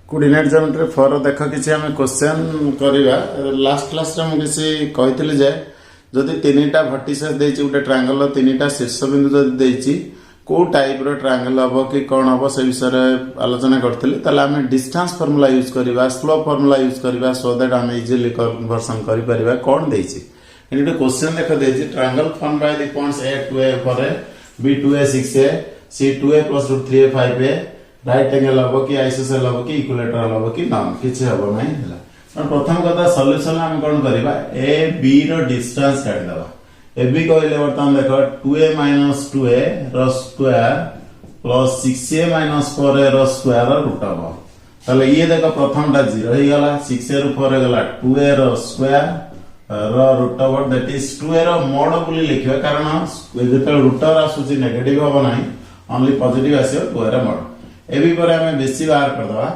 Coordinate geometry 4 देख किसी आम क्वेश्चन करवा लास्ट क्लास रे मुझे कही जे जदि तीन टा भर्टिसेस देछि गोटे ट्रायंगल तीन टा शीर्षबिंदु जदि देछि को टाइप रो ट्रायंगल हम कि कौन हम से विषय आलोचना करथिले ताले आम डिस्टेंस फार्मूला यूज करबा स्लोप फार्मूला यूज करबा सो दैट आम इजीली कन्वर्सन करि परिबा कौन देछि एनी क्वेश्चन देख देछि triangle form by the points a to a पर b to a 6a c 2a plus root 3a 5a right angle हम कि आइसोसेल हम कि इक्विलेटरल हम कि नॉन किछि हम नहीं हला प्रथम कथा सॉल्यूशन हम कोन करबा a b रो डिस्टेंस काट दबा a b कहले वर्तमान देखो 2a - 2a रो स्क्वायर प्लस 6a - 4a रो स्क्वायर रूट हम ताले ये देखो प्रथम टा 0 हे गला 6a रो 4 गला 2a रो स्क्वायर रो root over that is 2a row mode बोली लिखिबा कारण जेते रूटर आसुची नेगेटिव हो नाही ओनली पॉजिटिव आसीयो 2a रो मोड एबी पर हमें बेसी बाहर कर दवा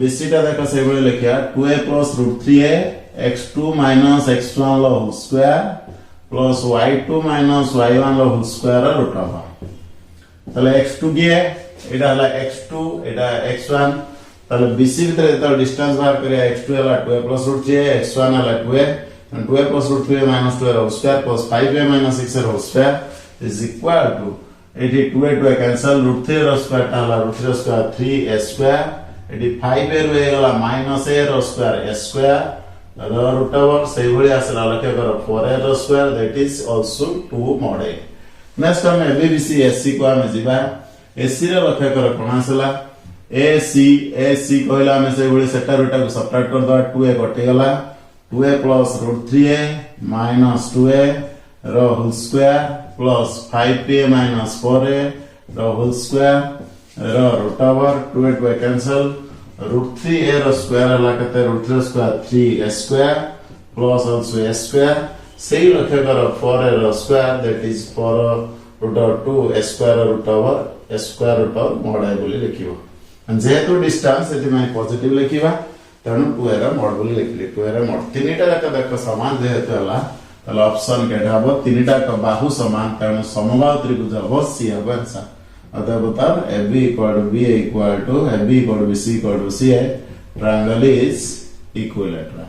बेसीटा देखो से बळे लिखिया 2a + √3a x2 - x1 लो whole square plus y2 - y1 लो होल स्क्वायर रूट ओवर तले x2 की है एटा हला x2 एटा x1 तले बीसी भीतर तो डिस्टेंस बाहर करिया x2 हला 2a + √3a x1 हला 2a 2a + √3a - 2a whole square plus 5a - 6a whole square is equal to 2a 2a cancel √3 रो स्क्वायर ताला √3 रो स्क्वायर 3a स्क्वायर एडी 5a रो हेगला -a रो स्क्वायर a स्क्वायर रो रूट ओवर सेही भली आसला लक्ष्य करो 4a रो square that is also 2 mod a next हम abc ac को हम जिबा ac रो लक्ष्य करो कोन आसला ac कहला हम सेही भली सेटा रूटा को सबट्रैक्ट कर दवा 2a कटि गला 2a + √3a - 2a रो whole square plus 5a - 4a रो होल स्क्वायर रो root over 2a 2a cancel √3a रो स्क्वायर हला कते √3 रो square 3a square plus also a square सेही लक्ष्य करो 4a रो square that is 4√2 a square root over a square root over mod a बोली लिखिबो जेहेतु डिस्टेंस एति माने पॉजिटिव लिखिबा तणु 2a रो mod बोली लिखली 2a रो mod तीनटा देखो समान जेहेतु हला ताले ऑप्शन केटा हबो तीनटा का बाहु समान तणु समबाहु त्रिभुज हबो सी हबो आंसर अतः बता AB = BA = AB = BC = CA triangle is equilateral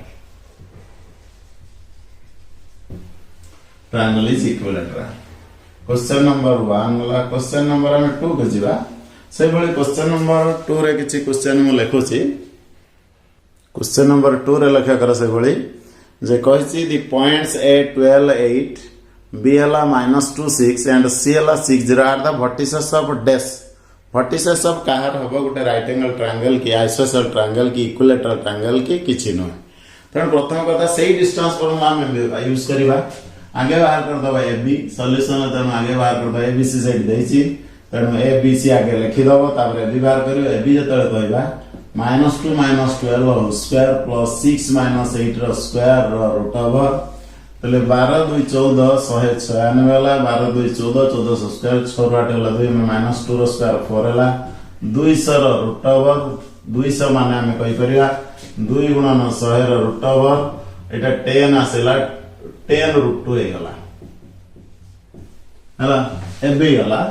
question number 1 वाला क्वेश्चन नंबर हम 2 के जिबा से भली क्वेश्चन नंबर 2 रे किछि क्वेश्चन मु लेखुछि क्वेश्चन नंबर 2 रे लेखा कर से भली जे कहिछि द पॉइंट्स a 12 8 b हला -2 6 एंड c हला 6 0 are the vertices of dash vertices of काहर हबो गोटे राइट एंगल ट्रायंगल की आइसोसेल ट्रायंगल की इक्विलेटरल ट्रायंगल की किछि न तण प्रथम कथा सेही डिस्टेंस फार्मूला हम यूज करबा आगे बाहर कर दबा ab सॉल्यूशन तण आगे बाहर कर दबा abc साइड देछि तण abc आगे लिखि दबो तापर ab बाहर करियो ab जतले कहबा -2 - 12 होल स्क्वायर प्लस 6 - 8 रो स्क्वायर रो रूट ओवर तले 12 2 14 196 वाला 12 2 14 14 स्क्वायर 6 8 वाला 2 में -2 रो स्क्वायर 4 वाला 200 रो रूट ओवर 200 माने हम कहि परिया 2 * 100 रो रूट ओवर एटा 10 आसेला 10 √2 हे गला हला एबे गला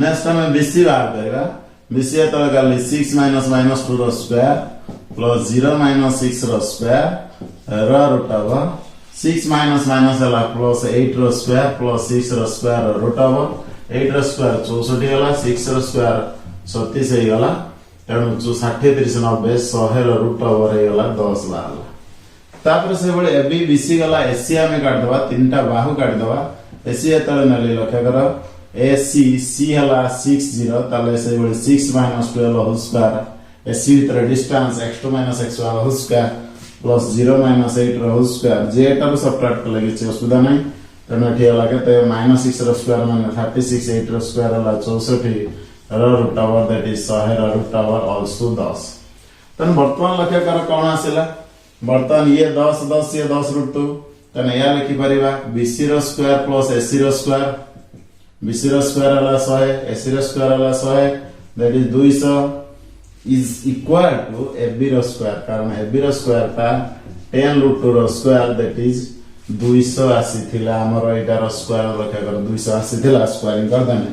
नेक्स्ट हम बीसी बाहर करबा बीसी तो गली 6 - -2 रो स्क्वायर प्लस 0 - 6 रो स्क्वायर रो रूट ओवर 6 - हला प्लस 8 रो स्क्वायर प्लस 6 रो स्क्वायर रूट ओवर 8 रो स्क्वायर 64 हला 6 रो स्क्वायर 36 हे गला तणु 60 30 90 100 रो रूट ओवर हे गला 10 बारला तापर से बळे एबी बीसी गला एसी हमें काट दवा तीनटा बाहु काट दवा एसी तळे नली लक्ष्य करो AC C हला 6 0 ताले से बळे 6 - 12 होल स्क्वायर AC भीतर distance x2 - x1 whole square plus 0 - 8 whole square जे एटा को सबट्रैक्ट कर लगे छै असुविधा नहीं तने एठी हला केते -6 रो स्क्वायर माने 36 8 रो स्क्वायर हला 64 रो रूट ओवर दैट इज 100 रो रूट ओवर आल्सो 10 तन वर्तमान लक्ष्य कर कोन आसिला वर्तमान ये 10 10 ये 10 √2 तने या लिखि परिबा BC रो स्क्वायर प्लस AC रो स्क्वायर BC रो स्क्वायर हला 100 AC रो स्क्वायर हला 100 that is 200 is equal to AB रो स्क्वायर कारण AB रो स्क्वायर का 10 √2 रो स्क्वायर दैट इज 200 आसीथिला हमर एटा रो स्क्वायर लक्ष्य कर 200 आसीथिला स्क्वायरिंग कर दने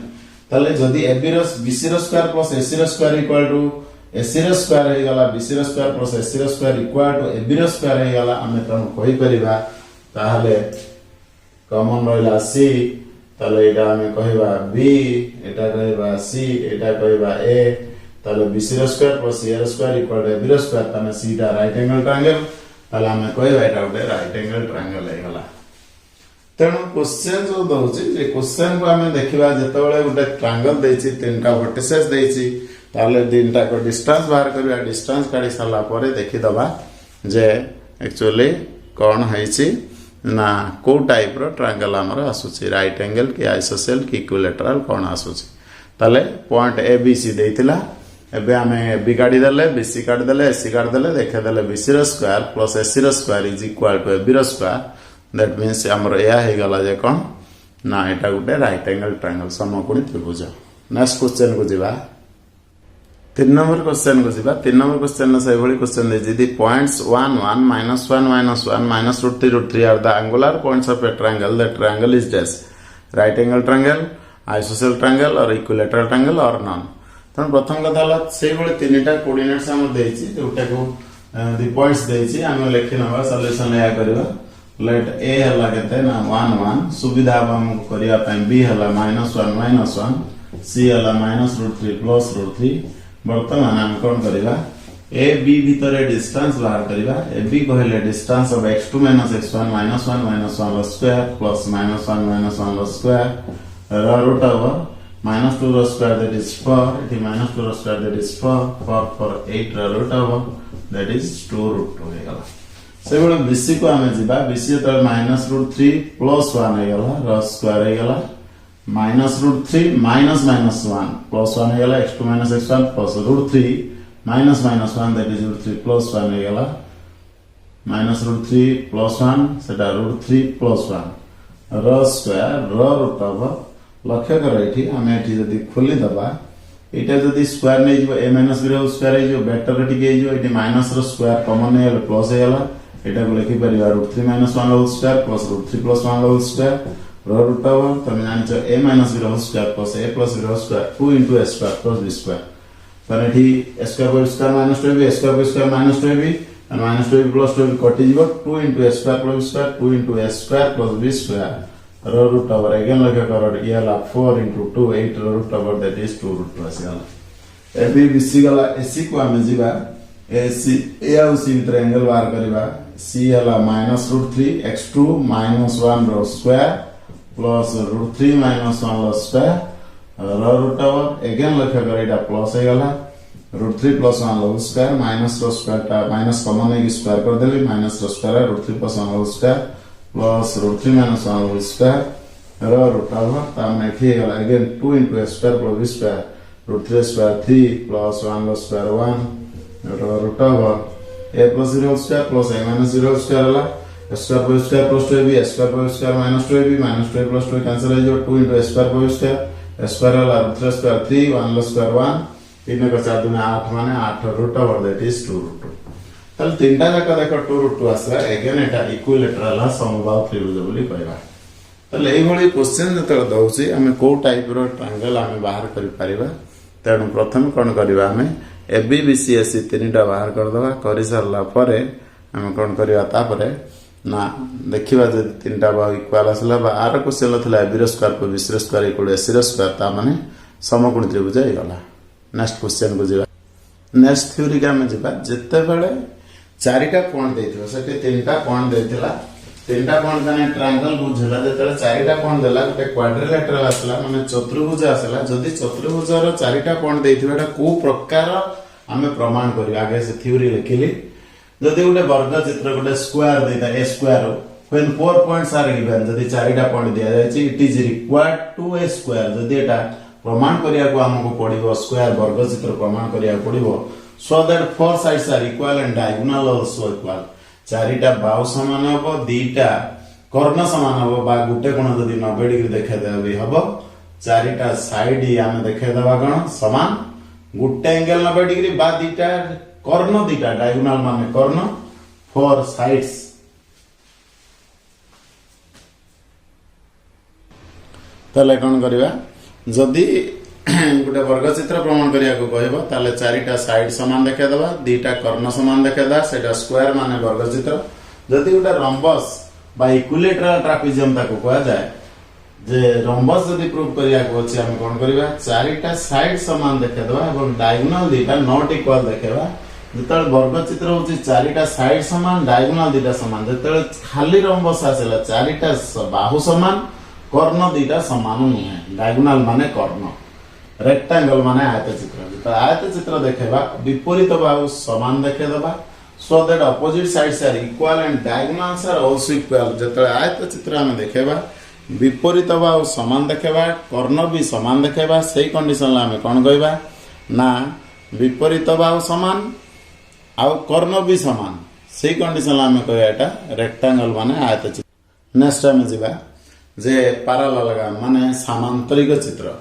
ताले जदी AB रो BC रो स्क्वायर प्लस AC रो स्क्वायर इक्वल टू एसी रो स्क्वायर हे गला बीसी रो स्क्वायर प्लस एसी रो स्क्वायर इक्वल टू एबी रो स्क्वायर हे गला हमें तन कहि परिबा ताहले कॉमन रहला सी ताले एटा हमें कहिबा बी एटा कहिबा सी एटा कहिबा ए ताले बीसी रो स्क्वायर प्लस ए रो स्क्वायर इक्वल टू एबी रो स्क्वायर ताने सी टा राइट एंगल ट्रायंगल ताले हमें कहिबा एटा उडे राइट एंगल ट्रायंगल हे गला तेणु क्वेश्चन जो दउची जे क्वेश्चन को हमें देखिबा जेतेबेले उडे ट्रायंगल देछि तीनटा वर्टिसेस देछि ताले तीनटा को डिस्टेंस बाहर करबा डिस्टेंस काढी साला परे देखि दबा जे एक्चुअली कोन हैछि ना को टाइप रो ट्रायंगल हमर आसुछि राइट एंगल कि आइसोसेल कि इक्विलेटरल कोन आसुछि ताले पॉइंट ए बी सी देइतिला एबे हमें बी काढी देले बीसी काढी देले एसी काढी देले देखे देले बीसी रो स्क्वायर प्लस एसी रो square is equal to AB रो स्क्वायर दैट मींस हमर या हे गला जे कोन ना एटा गुटे राइट एंगल ट्रायंगल समकोणी त्रिभुज नेक्स्ट क्वेश्चन को जिबा 3 नंबर क्वेश्चन को जिबा 3 नंबर क्वेश्चन से भली क्वेश्चन दे जदी points 1 1 -1 -1 -√3 are the angular points of a triangle that triangle is dash right angle triangle isosceles triangle or equilateral triangle or none तो प्रथम कथा हला से भली तीनटा कोऑर्डिनेट्स हम देछि जोटा को दी पॉइंट्स देछि हम लिखि नबा सॉल्यूशन या करबा लेट ए हला केते ना 1 1 सुविधा हम करिया पय बी हला -1 -1 सी हला -√3 +√3 वर्तमान हम कोन करिबा ए बी भीतर डिस्टेंस बाहर करिबा ए बी कहले distance of x2 - x1 -1 -1 square plus -1 -1 square root over -2 square that is 4 it -2 square that is 4 4 8 root over that is 2√2 हे गला से बळे बीसी को हमें जिबा बीसी त -√3 +1 हे गला र स्क्वायर हे गला -√3 -1 +1 हे गला x2 - x1 +√3 -1 that is √3 +1 हे गला -√3 +1 सेटा √3 +1 र स्क्वायर र रूट ओवर लक्ष्य कर एठी हमें एठी जदी खोली दबा एटा जदी स्क्वायर नै जिवो a - b रो स्क्वायर हे जो बेटर रे टिके जो एठी माइनस रो स्क्वायर कॉमन हे प्लस हे गला एटा को लिखि परिबा √3 - 1 whole square +√3 +1 whole square root over तमे जानिछो a - b रो स्क्वायर प्लस a + b रो square 2 * a square plus b square तने एठी a square + square -2b a square + square -2b and -2b + 2b कटि जिवो 2 * a square + b square 2 * a square plus b square root over again लगे कर ये ला 4 * 2 8 root over that is 2√2 आसीला A B B C गला AC को हम जिबा एसी ए और सी भीतर एंगल बाहर करबा सी हला -√3 x2 - 1 रो स्क्वायर प्लस √3 - 1 रो स्क्वायर रूट ओवर अगेन लक्ष्य कर एटा प्लस हे गला √3 + 1 रो स्क्वायर माइनस रो स्क्वायर ता माइनस कॉमन है स्क्वायर कर देली माइनस रो स्क्वायर √3 + 1 रो स्क्वायर प्लस √3 - 1 रो स्क्वायर रूट ओवर ता में हे गला again 2 * a square + b square √3 square 3 + 1 रो square 1 root over a + 0 square plus a - 0 square हला square + square + 2ab square + square -2ab -2 + 2 cancel हो 2 * a स्क्वायर + स्क्वायर स्क्वायर हला √3 स्क्वायर 3 1 स्क्वायर 1 3 का 4 दूने 8 माने 8 रूट ओवर दैट इज 2√2 तल तीनटा जाका देखो 2√2 आसला अगेन एटा इक्विलेटरल समबाहु त्रिभुज बोली कहबा तल एई भली क्वेश्चन जत दउची हमें को टाइप रो ट्रायंगल हमें बाहर करि परिबा तेणु प्रथम कोन करबा हमें एबी बीसी एसी तीनटा बाहर कर दबा करि सरला परे हम कोन करबा ता परे ना देखिबा जे तीनटा बाहु इक्वल आसला बा आर क्वेश्चन थला एबी रो स्क्वायर + बीसी रो स्क्वायर इक्वल एसी रो स्क्वायर ता माने समकोणी त्रिभुज हे गला नेक्स्ट क्वेश्चन को जिबा नेक्स्ट थ्योरी का हम जिबा जत्ते बेले चारिटा पॉइंट देथिबो सेते तीनटा पॉइंट देथिला तीनटा पॉइंट माने ट्रायंगल बुझला जतले चारिटा पॉइंट देला गोटे क्वाड्रिलेटरल आसला माने चतुर्भुज आसला जदी चतुर्भुज रो चारिटा पॉइंट देथिबा को प्रकार हमें प्रमाण करी आगे से थ्योरी लिखिली जदी गोटे वर्ग चित्र गोटे स्क्वायर देता a square when 4 points are given जदी चारिटा पॉइंट दिया जायछि it is required to a square जदी एटा प्रमाण करिया को हमको पड़िबो स्क्वायर वर्ग चित्र प्रमाण करिया पड़िबो so that four sides are equal and diagonal also equal चारिटा बाहु समान हबो दीटा कर्ण समान हबो बा गुटे कोण जदी 90 डिग्री देखा देबे हबो चारिटा साइड हम देखा देबा कोण समान गुटे एंगल 90 डिग्री बा दीटा कर्ण दीटा डायगोनल माने कर्ण फोर साइड्स तले कोन करबा जदी गोटे वर्गचित्र प्रमाण करिया को कहबो ताले चारिटा साइड समान देखेदबा दीटा कर्ण समान देखेदा सेटा स्क्वायर माने वर्गचित्र जदि गोटे रम्बस बा इक्विलेटरल ट्रापेजियम ताको कहा जाए जे रम्बस जदि प्रूव करिया को अछि हम कोन करबा चारिटा साइड समान देखेदबा एवं डायगोनल दीटा नॉट इक्वल देखेबा जतल वर्गचित्र होछि चारिटा साइड समान डायगोनल दीटा समान जतल खाली रम्बस आसेला चारिटा बाहु समान कर्ण दीटा समान नुहे डायगोनल माने कर्ण रेक्टेंगल माने आयतचित्र जत आयतचित्र देखेबा विपरीत बाहु समान देखेदबा so that opposite sides are equal and diagonals are also equal जत आयतचित्र हम देखेबा विपरीत बाहु समान देखेबा कर्ण भी समान देखेबा सेही कंडीशन ला हम कोन कहबा ना विपरीत बाहु समान आ कर्ण भी समान सेही कंडीशन ला हम कहबा एटा रेक्टेंगल माने आयतचित्र नेक्स्ट हम जिबा जे पैरेलल माने समांतरिक चित्र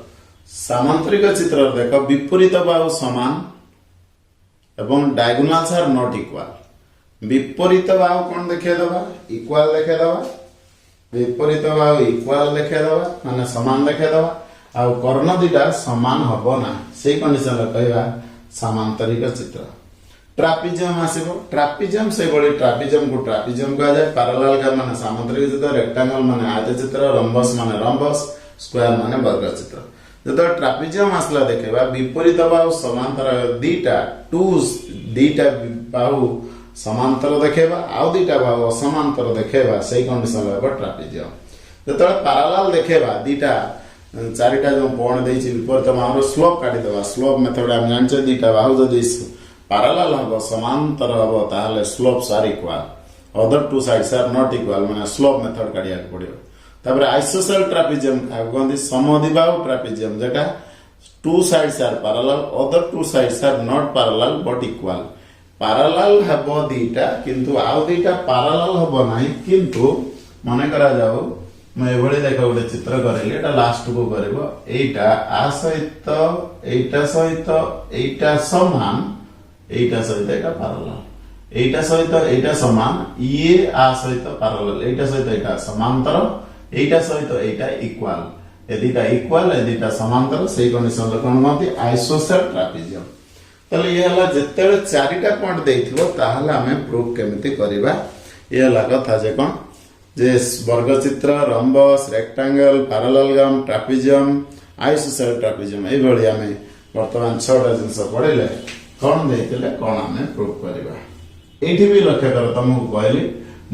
सामांतरिक चित्र देख विपरीत बाहु समान एवं डायगोनल्स आर नॉट इक्वल विपरीत बाहु कौन देखेदबा इक्वल देखेदबा विपरीत बाहु इक्वल देखेदबा माने समान देखेदबा आ कर्ण दिटा समान हबो ना सेही कंडीशन ला कहबा समांतरिक चित्र ट्रापेजियम आसीबो ट्रापेजियम से बड़ी ट्रापेजियम को ट्रापेजियम कहा जाए पैरेलल का माने सामांतरिक चित्र रेक्टेंगल माने आयतचित्र रम्बस माने रम्बस स्क्वायर माने वर्गचित्र जब ट्रापेजियम आसला देखेबा विपरीत बाहु समांतर दीटा बाहु समांतर देखेबा आउ दीटा बाहु असमांतर देखेबा सेही कंडीशन लेबा ट्रापेजियम जब पैरेलल देखेबा दीटा चारिटा जो कोण देछि विपरीत बाहु स्लोप काटी देबा स्लोप मेथड हम जानछे दीटा बाहु जदि पैरेलल हबो समांतर हबो ताले slopes are equal other two sides are not equal माने स्लोप मेथड काढिया पड़ियो तापर आइसोसेल ट्रापेजियम कहंदी समद्विबाहु ट्रापेजियम जेटा two sides are parallel other two sides are not parallel but equal parallel हबो दीटा किंतु आउ दीटा पैरेलल हबो नाही किंतु माने करा जाऊ मैं एभଳି देख गोटे चित्र करेली एटा लास्ट को करबो एटा आ सहित एटा समान एटा सहित एटा पैरेलल एटा सहित एटा समान ये आ सहित पैरेलल एटा सहित एटा समांतर एटा सहित एटा इक्वल एदिटा इक्वल एदिटा समांतर सेही कंडीशन लो कोन मानती आइसोसेल ट्रापेजियम तले ये हला जेतेले चारिटा पॉइंट देइथिबो ताहला हमें प्रूफ केमिति करबा ये हला कथा जे कोन जे वर्गचित्र rhombus rectangle parallelogram trapezium isosceles trapezium ए भଳି हमें वर्तमान 6टा जिंस पढिले कोन देइतिले कोन हमें प्रूफ करबा एठी भी लक्ष्य कर तुमको कहली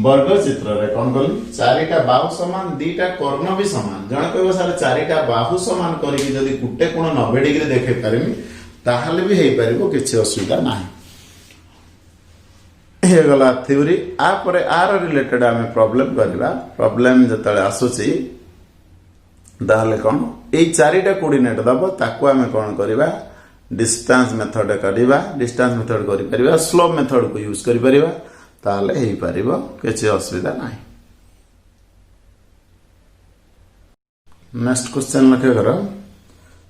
वर्गचित्र रे कोन कली चारिटा बाहु समान दीटा कर्ण भी समान जण कहबो सारे चारिटा बाहु समान करिकि जदी गुटे कोण 90 डिग्री देखे परमी ताहले भी हेई परिबो किछि असुविधा नाही हे गला थ्योरी आ परे आर रिलेटेड हमें प्रॉब्लम करबा प्रॉब्लम जतले आसुची दाहले कोन ए चारिटा कोऑर्डिनेट दबो ताको हमें कोन करबा डिस्टेंस मेथड करबा डिस्टेंस मेथड करि परबा स्लोप मेथड को यूज करि परबा ताले हेई परिबो किछि असुविधा नाही नेक्स्ट क्वेश्चन लखे करो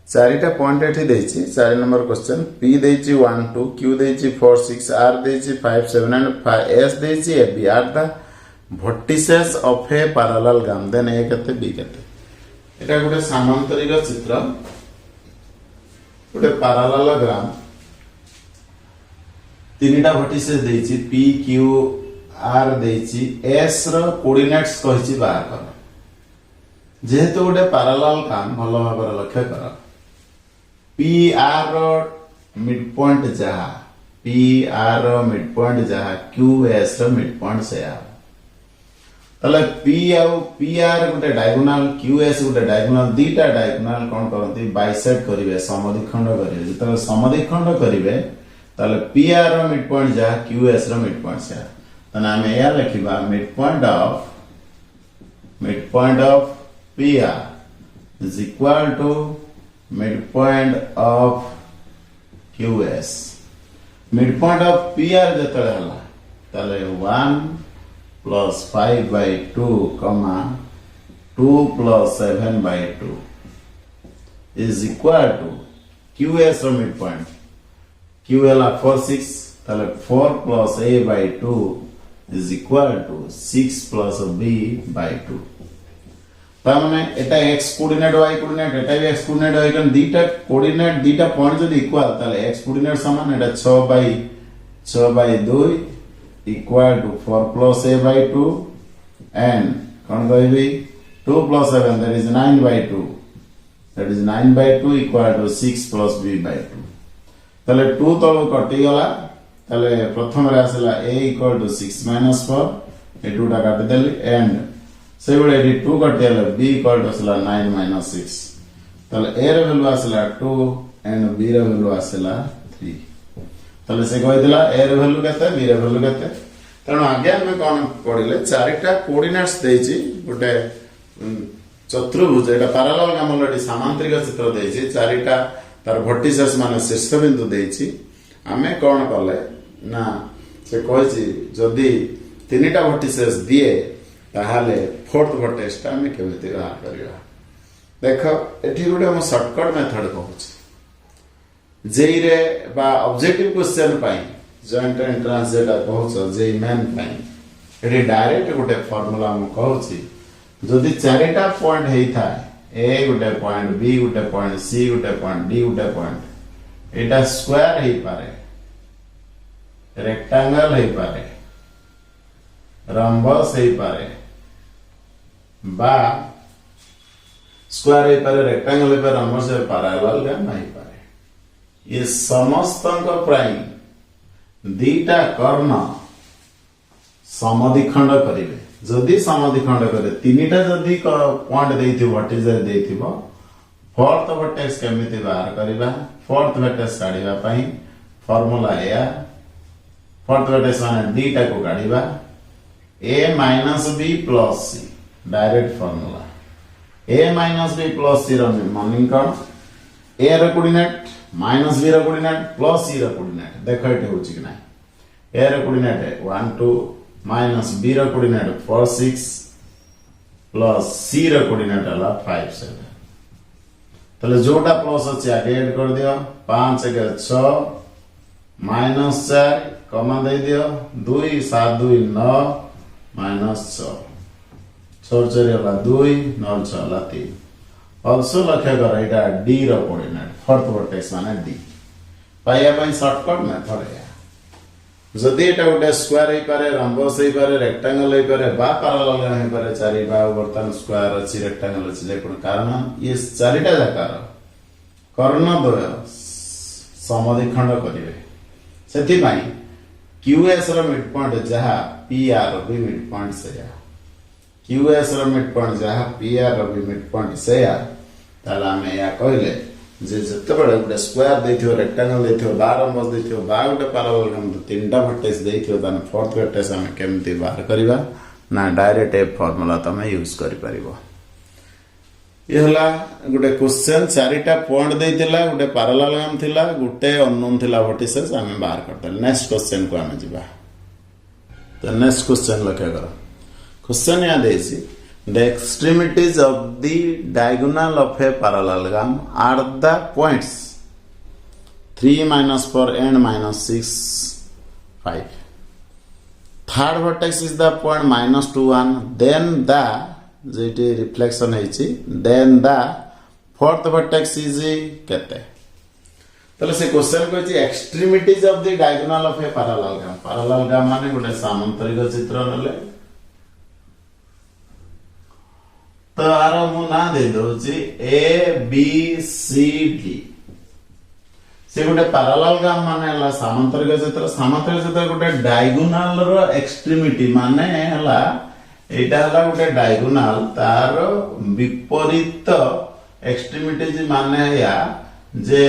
चारिटा पॉइंट एठी देछि 4 नंबर क्वेश्चन पी देछि 1 2 क्यू देछि 4 6 आर देछि 5 7 एंड 5 एस देछि A B are the vertices of a parallelogram then A कते बी कते एटा गोटे समांतरिक चित्र गोटे पैरेललोग्राम तीनटा वर्टिसेस देछि पी क्यू आर देछि एस रो कोऑर्डिनेट्स कहिछि बाहर कर जेहेतु गोटे पैरेलल काम भलो भाबर लक्ष्य कर पी आर मिड पॉइंट जहा पी आर मिड पॉइंट जहा क्यू एस रो मिड पॉइंट से आ तले पी आर गोटे डायगोनल क्यू एस गोटे डायगोनल दीटा डायगोनल कोन करंती बाइसेक्ट करिवे समद्विखंड करिवे जतले समद्विखंड करिवे तले पी आर रो मिड पॉइंट जहा क्यू एस रो मिड पॉइंट से आ तने हम या लिखिबा mid point of PR is equal to midpoint of QS. Midpoint of PR जतले हला तले 1 plus 5 by 2 comma 2 plus 7 by 2 is equal to QS or midpoint. QL are 4 6 तले 4 plus A by 2 is equal to 6 plus B by 2. तार माने एटा x coordinate y coordinate एटा भी x coordinate y coordinate दीटा coordinate दीटा point जदी equal ताले x coordinate समान एटा 6/2 equal to 4 plus a by 2 and कौन कहबी 2 plus 7 that is 9/2 that is 9/2 equal to 6 plus b by 2 ताले 2 तळो कटि गला ताले प्रथम रे आसला a equal to 6 minus 4 ए 2 टा काटि देली and से बळे एडी 2 कटियाले b equal to आसला 9 minus 6 ताले a रे वैल्यू आसला 2 and b रे वैल्यू आसला 3 ताले से कहितला a रे वैल्यू केते b रे वैल्यू केते तेणु आगे आम कौन पढ़ले चारिटा कोऑर्डिनेट्स देछि गोटे चतुर्भुज एटा पैरेलल गाम ऑलरेडी सामांतरिक चित्र देछि चारिटा तार वर्टिसेस माने शीर्ष बिंदु देछि आमे कौन कले ना से कहछि जदी तीनटा वर्टिसेस दिए ताहाले फोर्थ वर्टेक्स ता आमे केमिति बाहर करिया देखो एठी गोटे हम शॉर्टकट मेथड कहछि जेई रे बा ऑब्जेक्टिव क्वेश्चन पाई जॉइंट एंट्रांस जेटा कहछ जे मेन पाई एडी डायरेक्ट गोटे फार्मूला हम कहछि जदी चारिटा पॉइंट हेई थाए ए गोटे पॉइंट बी गोटे पॉइंट सी गोटे पॉइंट डी गोटे पॉइंट एटा स्क्वायर हेई पारे रेक्टेंगल हेई पारे रम्बस हेई पारे बा स्क्वायर हेई पारे रेक्टेंगल हेई पारे रम्बस हेई पारे पैरेलल हेई पारे ये समस्त प्राइम दीटा कर्ण समद्विखंड करिवे जदि समद्विखंड करे तीनटा जदि पॉइंट देइथिबो वर्टिसेस देइथिबो फोर्थ वर्टेक्स केमिति बाहर करिबा फोर्थ वर्टेक्स काढिबा पई फार्मूला या फोर्थ वर्टेक्स माने दीटा को काढिबा a minus b plus c direct formula a minus b plus c रो मीनिंग कोन a रो कोऑर्डिनेट माइनस b रो कोऑर्डिनेट प्लस c रो कोऑर्डिनेट देखो एटे होची कि नाही a रो कोऑर्डिनेट है 1 2 माइनस b रो कोऑर्डिनेट 4 6 प्लस c रो कोऑर्डिनेट हला 5 7 तले जोटा प्लस अछि आगे ऐड कर दियो 5 के 6 माइनस 4 कमा दे दियो 2 7 2 9 माइनस 6 4 4 हला 2 9 6 हला 3 also लक्ष्य कर एटा d रो कोऑर्डिनेट फोर्थ वर्टेक्स माने d पाया पई शॉर्टकट मेथड है जदि एटा गोटे स्क्वायर हे पारे रम्बस हे पारे रेक्टेंगल हे पारे बा पैरेलल हे पारे चारि बा बर्तन स्क्वायर अछि रेक्टेंगल अछि जे कोन कारण ये चारिटा जाकार कर्ण द्वय समद्विखंड करिवे सेति पई QS रो मिड पॉइंट जहा PR रो भी मिड पॉइंट से या QS रो मिड पॉइंट जहा PR रो भी मिड पॉइंट से या ताला में या कहले जे जते बडे गोटे स्क्वायर देथियो रेक्टेंगल देथियो बा रम्बस देथियो बा गोटे पैरेलल हम तीनटा वर्टेक्स देथियो तने फोर्थ वर्टेक्स हम केमति बाहर करबा ना डायरेक्ट ए फार्मूला तमे यूज करि परिबो ये हला गोटे क्वेश्चन चारिटा पॉइंट देथिला गोटे पैरेलल हम थिला गोटे अननोन थिला वर्टिसेस हम बाहर करतल नेक्स्ट क्वेश्चन को हम जिबा तो नेक्स्ट क्वेश्चन लक्ष्य करो क्वेश्चन या देसी the extremities of the diagonal of a parallelogram are the points 3 minus 4 and minus 6 5 third vertex is the point minus 2 1 then the jetty reflection है then the fourth vertex is केते तले से question को extremities of the diagonal of a parallelogram माने गोटे सामांतरिक चित्र नले तो आर मु ना दे दोची ए बी सी डी से गोटे पैरेललोग्राम माने हला सामांतरिक चित्र गोटे डायगोनल रो एक्सट्रीमिटी माने हला एटा हला गोटे डायगोनल तार विपरीत एक्सट्रीमिटीज माने या जे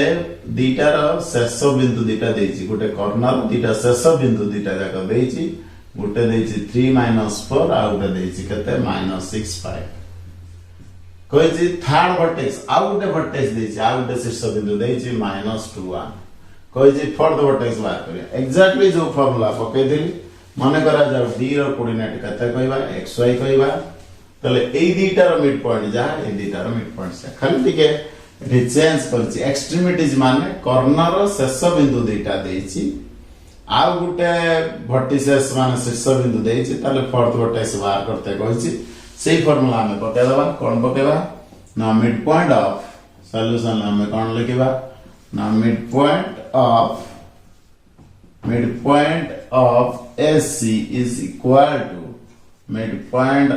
दीटा रो शेष बिंदु दीटा देछि गोटे कॉर्नर दीटा शेष बिंदु दीटा जाक देछि गोटे देछि 3 - 4 आ गोटे देछि केते -6 5 कहि थर्ड वर्टेक्स आ गोटे वर्टेक्स देछि आ गोटे शीर्ष बिंदु देछि -2 1 कहि फोर्थ वर्टेक्स बाहर करिया एग्जैक्टली जो फार्मूला पके देली माने करा जा d रो कोऑर्डिनेट केते कहबा xy कहबा तले ए दीटा रो मिड पॉइंट जा ए दीटा रो मिड पॉइंट से खाली टिके चेंज करछि एक्सट्रीमिटीज माने कॉर्नर रो शेष बिंदु दीटा देछि आ गोटे वर्टिसेस माने शीर्ष बिंदु देछि तले फोर्थ वर्टेक्स बाहर करते कहछि से फॉर्मूला हमें पकेदबा कौन पकेबा ना मिड पॉइंट ऑफ सॉल्यूशन हमें कौन लिखिबा ना mid point of SC is equal to mid point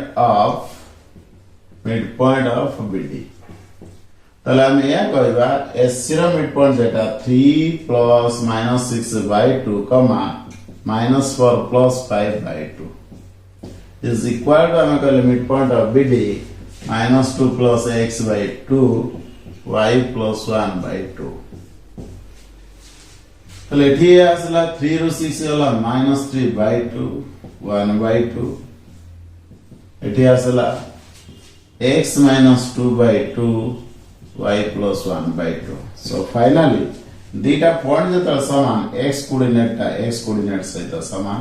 of BD ताले हम या कहबा एससी रो मिड पॉइंट जेटा 3 plus minus 6 by 2 comma minus 4 plus 5 by 2 is equal to हम कहले mid point of BD minus 2 plus x by 2 y plus 1 by 2 ताले एठी आसला 3 रो 6 होला माइनस 3 बाय 2 1 बाय 2 एठी आसला x minus 2 by 2 y plus 1 by 2 so finally दीटा point जत समान x coordinate सहित समान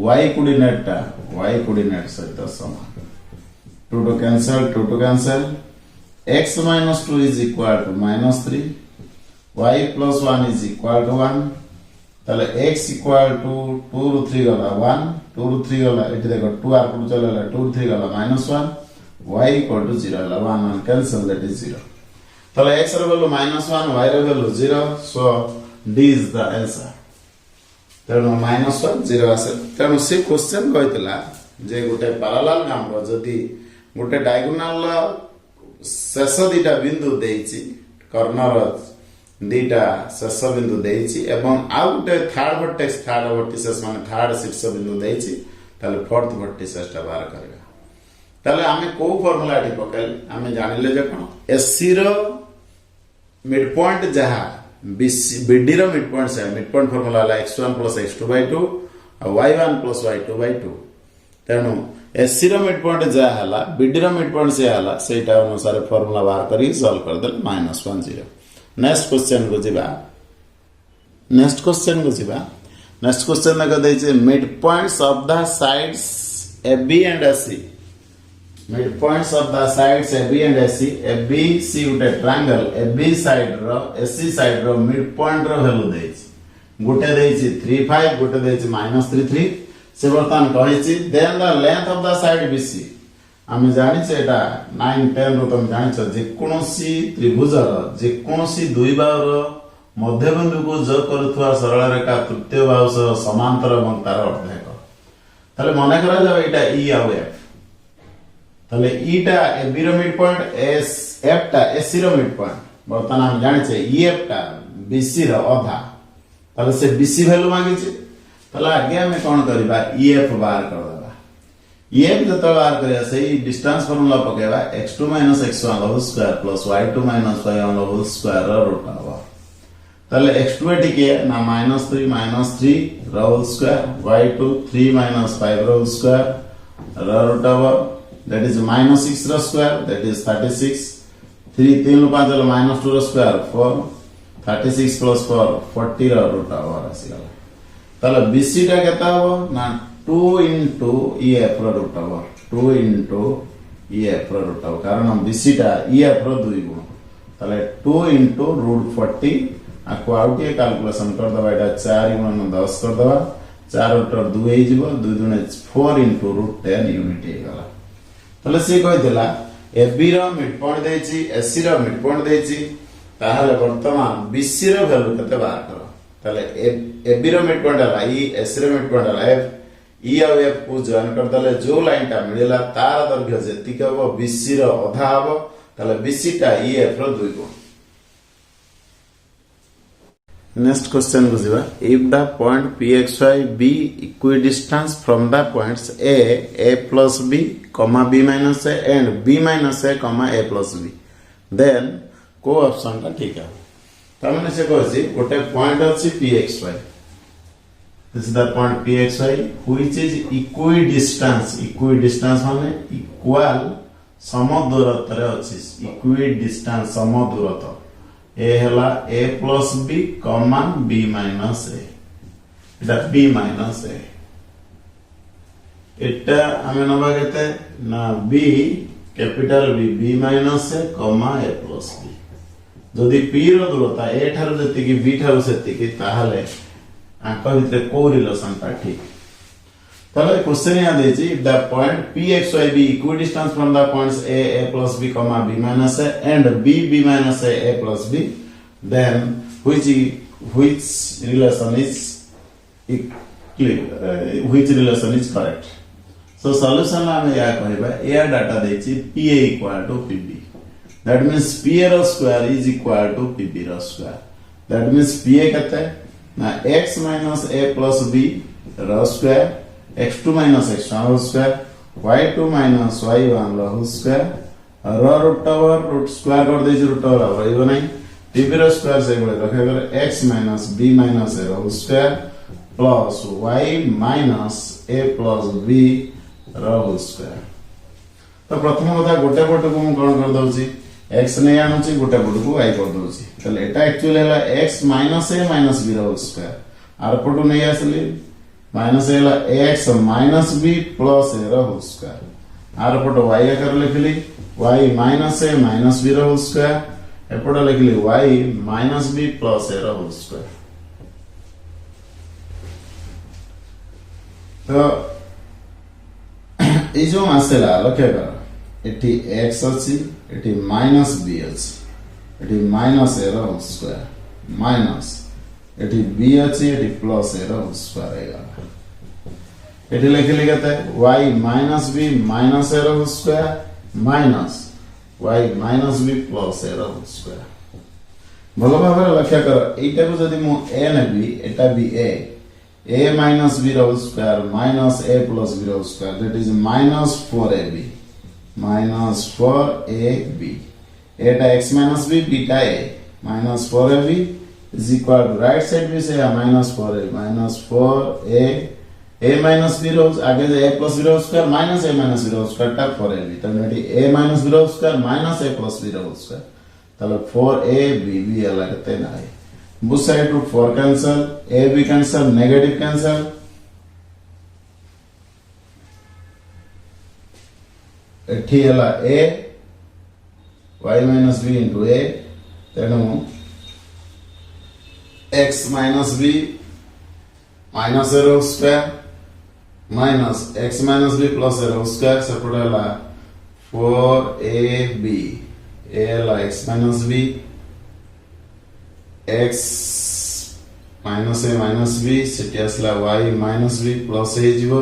y कोऑर्डिनेट सहित समान 2 to cancel x minus 2 is equal to minus 3 y plus 1 is equal to 1 ताले x equal to 2 ରୁ 3 गला 1 2 ରୁ 3 गला एठी देखो 2 आर को चलेला 2 ରୁ 3 गला minus 1 y equal to 0 la 1 cancel that is 0 tale x ର value -1 y ର value 0 so d is the answer तेणु -1 0 आसे तेणु से क्वेश्चन कहतला जे गोटे पैरेलल नंबर जदी गोटे डायगोनल शेष दीटा बिंदु देइछि कॉर्नर दीटा शेष बिंदु देइछि एवं आ गोटे थर्ड वर्टेक्स माने थर्ड शीर्ष बिंदु देइछि ताले फोर्थ वर्टेक्स टा बाहर करबा ताले आमे को फार्मूला एठी पकेल आमे जानिले जे कोन एससी रो मिड पॉइंट जहा बीडी रो मिड पॉइंट फार्मूला ला x1 + x2 / 2 और y1 + y2 / 2 तेनु एससी रो मिड पॉइंट जहा हला बीडी रो मिड पॉइंट से हला सेटा अनुसार फार्मूला बाहर करी सॉल्व कर दल -1 0 नेक्स्ट क्वेश्चन को जिबा नेक्स्ट क्वेश्चन ना दै छै mid points of the sides AB and AC mid points of the sides AB and AC ABC उटे ट्रायंगल AB साइड रो AC साइड रो मिड पॉइंट रो वैल्यू देछि गुटे देछि 3 5 गुटे देछि -3 3 से बर्तन कहिछि then the length of the side BC हम जानि छै एटा 9 10 रो तुम जानि छ जे कोनोसी त्रिभुज रो जे कोनोसी दुई बाहु रो मध्य बिंदु को ज करथुवा सरल रेखा तृतीय बाहु सह समांतर এবং তার অর্ধেক তাহলে মনে করা যাবে এটা E আর F তাহলে ইটা AB रो मिड पॉइंट S F टा AC रो मिड पॉइंट बर्तमान हम जानि छै EF टा BC रो आधा ताले से BC वैल्यू मांगी छै ताले आगे हम कोन करबा EF बाहर कर देबा EF जत बाहर करिया सही डिस्टेंस फार्मूला पकेबा x2 - x1 whole square plus y2 - y1 whole square रो रूट आवा ताले x2 एटी के ना -3 whole square y2 3 - 5 whole square रो रूट आवा that is -6 रो स्क्वायर that is 36 3 3 5 -2 रो स्क्वायर 4 36 + 4 40 रो रूट आवा आसी गला ताले BC टा केता हो ना 2 * EF रो रूट आवा 2 * EF रो रूट आवा कारण BC टा EF रो 2 गुण ताले 2 * √40 आ को आउटे कैलकुलेशन कर दबा एटा 4 * 10 कर दबा 4 * 2 हे जिवो 2 * 4 * √10 यूनिट हे गला तले से कहला AB रो मिड पॉइंट देछि AC रो मिड पॉइंट देछि ताहले वर्तमान BC रो वैल्यू कते बाहर करो तले AB रो मिड पॉइंट हला E AC रो मिड पॉइंट हला F E और F को जॉइन कर दले जो लाइन टा मिलेला तार दैर्घ्य जेति कहबो BC रो आधा हबो तले BC टा EF रो 2 गुण नेक्स्ट क्वेश्चन को जिबा if the point pxy be equidistant from the points a plus b comma b minus a and b minus a comma a plus b then को ऑप्शन का ठीक है तमने से कहछि गोटे पॉइंट अछि pxy this is the point pxy which is equidistant माने equal समदूरता रे अछि equidistant समदूरता a हला a plus b comma b minus a এটা b minus a এটা আমি নবা কেতে না b capital b b minus a comma a plus b যদি p ର ଦୂରତା a ଠାରୁ ଯେତିକି b ଠାରୁ ସେତିକି ତାହେଲେ ଆଙ୍କ ଭିତରେ କୋ ରିଲେସନ ଟା ଠିକ ताले क्वेश्चन यहाँ देछि if the point p x y b equidistant from the points a plus b comma b minus a and b minus a plus b then which relation is which relation is correct. So solution हम या कहबा या data देछि pa equal to pb, that means pa row square is equal to pb row square, that means pa कते ना x minus a plus b रो square x2 minus x1 whole square y2 minus y1 whole square रो root over root square कर देछि root over रहइबो नै pb रो square से बोले रखे गले x minus b minus a whole square plus y minus a plus b whole square. तो प्रथम कथा गोटे पट को हम कोन कर दउची x नै आनुची गोटे पट को y कर दउची तले एटा एक्चुअली हला x minus a minus b whole square आर पट नै आसली minus x minus b plus a whole square आर पट y आकर लिखली y minus a minus b whole square एपट लिखली y minus b plus a whole square. तो ए जो आसेला लक्ष्य कर एटी x अछि एटी minus b अछि eighty minus a whole square minus eighty b अछि eighty plus a whole square आएगा eighty लिखली कते y minus b minus a whole square minus y minus b plus a whole square. भलो भाबरे लक्ष्य कर एटा को जदी मु a नेबी एटा भी a minus b whole square minus a plus b whole square, that is minus 4ab minus 4ab eta x minus b beta a minus 4ab is equal to right side भी से minus 4a minus 4a a minus b whole आगे a plus b whole square minus a minus b whole square टा 4ab तब नेटी a minus b whole square minus a plus b whole square तब 4ab b अलग ते ना है both side root 4 cancel a b cancel negative cancel एठी हला a y minus b into a तेनु x minus b minus a whole square minus x minus b plus a whole square सेपटे हला 4ab a हला x minus b x minus a minus b सेटी असला y minus b plus a जीवो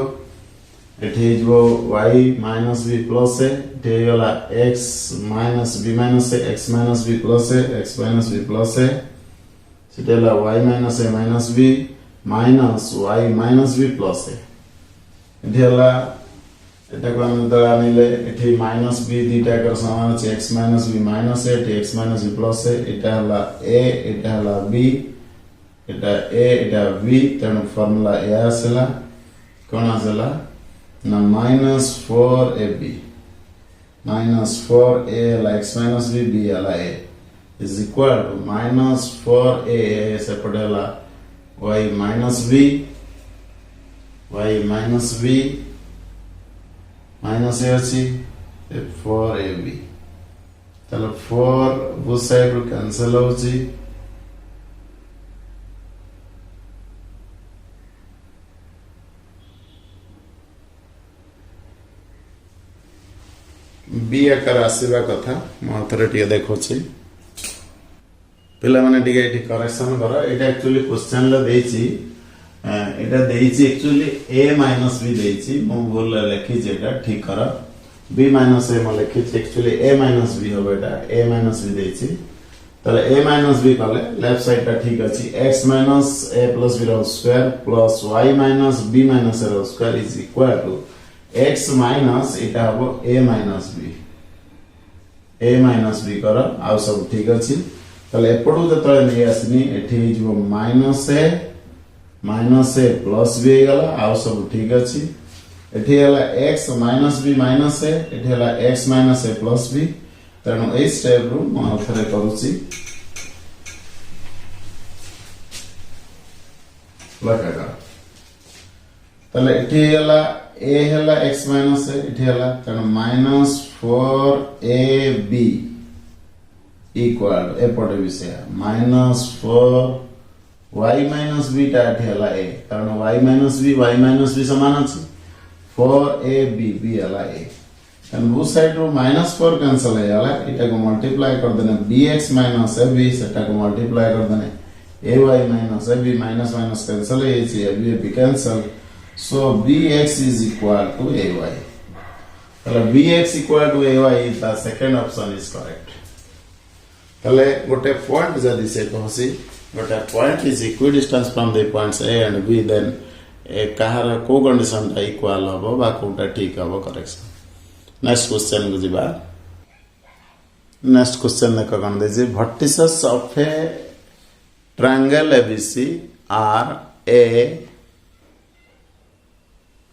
एठी जीवो y minus b plus a एठी गला x minus b minus a x minus b plus a x minus b plus a सेटी हला y minus a minus b minus y minus b plus a एठी हला एटा को हम दला निले एठी minus b दीटा कर समान अछि x minus b minus a एठी x minus b plus a एटा हला a एटा हला b Etah a Etah b तेनु फार्मूला a आसला कोन आसला ना minus 4ab minus 4a हला x minus b b हला a is equal to minus 4a सेपटे हला y minus b minus a अछि 4ab तले 4 both side रो कैंसिल होछि b आकार आसीबा कथा म थरे टिके देखोछि पिला माने टिके एठी करेक्शन करो एटा एक्चुअली क्वेश्चन ल देछि एटा देछि एक्चुअली a minus b देछि मु बोल लिखि जेटा ठीक कर b minus a म लिखि एक्चुअली a minus b हो बेटा a minus b देछि तले a minus b कले लेफ्ट साइड ता ठीक अछि x minus a plus b whole square plus y minus b minus a whole square is equal to x minus एटा हो a minus b कर आ सब ठीक अछि तले एपडू जतले नै आसनी एठी जो minus a plus b गला आ सब ठीक अछि एठी हला x minus b minus a एठी हला x minus a plus b तनो ए स्टेप रो म थरे करूची लगा तले एठी हला a हला x minus a एठी हला तनो minus 4ab equal एपटे विषय minus 4 y minus b टा हला a कारण y minus b समान अछि 4ab b वाला a एंड वो साइड रो -4 कैंसिल है वाला इटा को मल्टीप्लाई कर देने bx माइनस ab सेटा को मल्टीप्लाई कर देने ay minus ab minus minus cancel है ये ab cancel so bx is equal to ay तले bx equal to ay is the second option is correct तले गोटे पॉइंट जदी से कहसी गोटे point is equidistance from the points a and b then ए कहार को कंडीशन ता इक्वल हबो बा कोटा ठीक हबो करेक्शन नेक्स्ट क्वेश्चन को जीवा नेक्स्ट क्वेश्चन देखो कौन दे vertices of a triangle ABC are a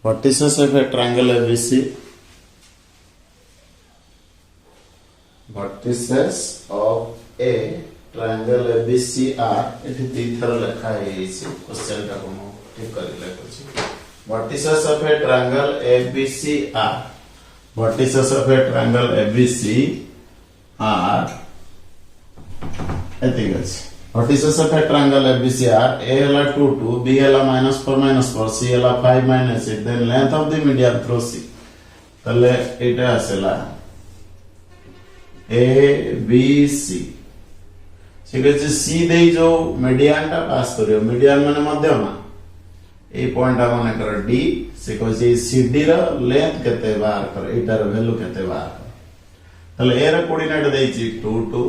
vertices of a triangle ABC vertices of a triangle ABC are एठी तीथर लिखा है इसी क्वेश्चन का को ठीक कर लेको vertices of a triangle ABC are vertices of a triangle ABC are एथिकस vertices of a triangle ABC are A La 2 2 B La -4 C La 5 -8 then length of the median through C तले एटा आसेला A B C ठीक है C दे जो median टा पास करियो median माने मध्यमा ए point माने कर D से कोसी CD रो लेंथ केते बार कर एटार वैल्यू केते बार तले A रो कोऑर्डिनेट देछि 2 2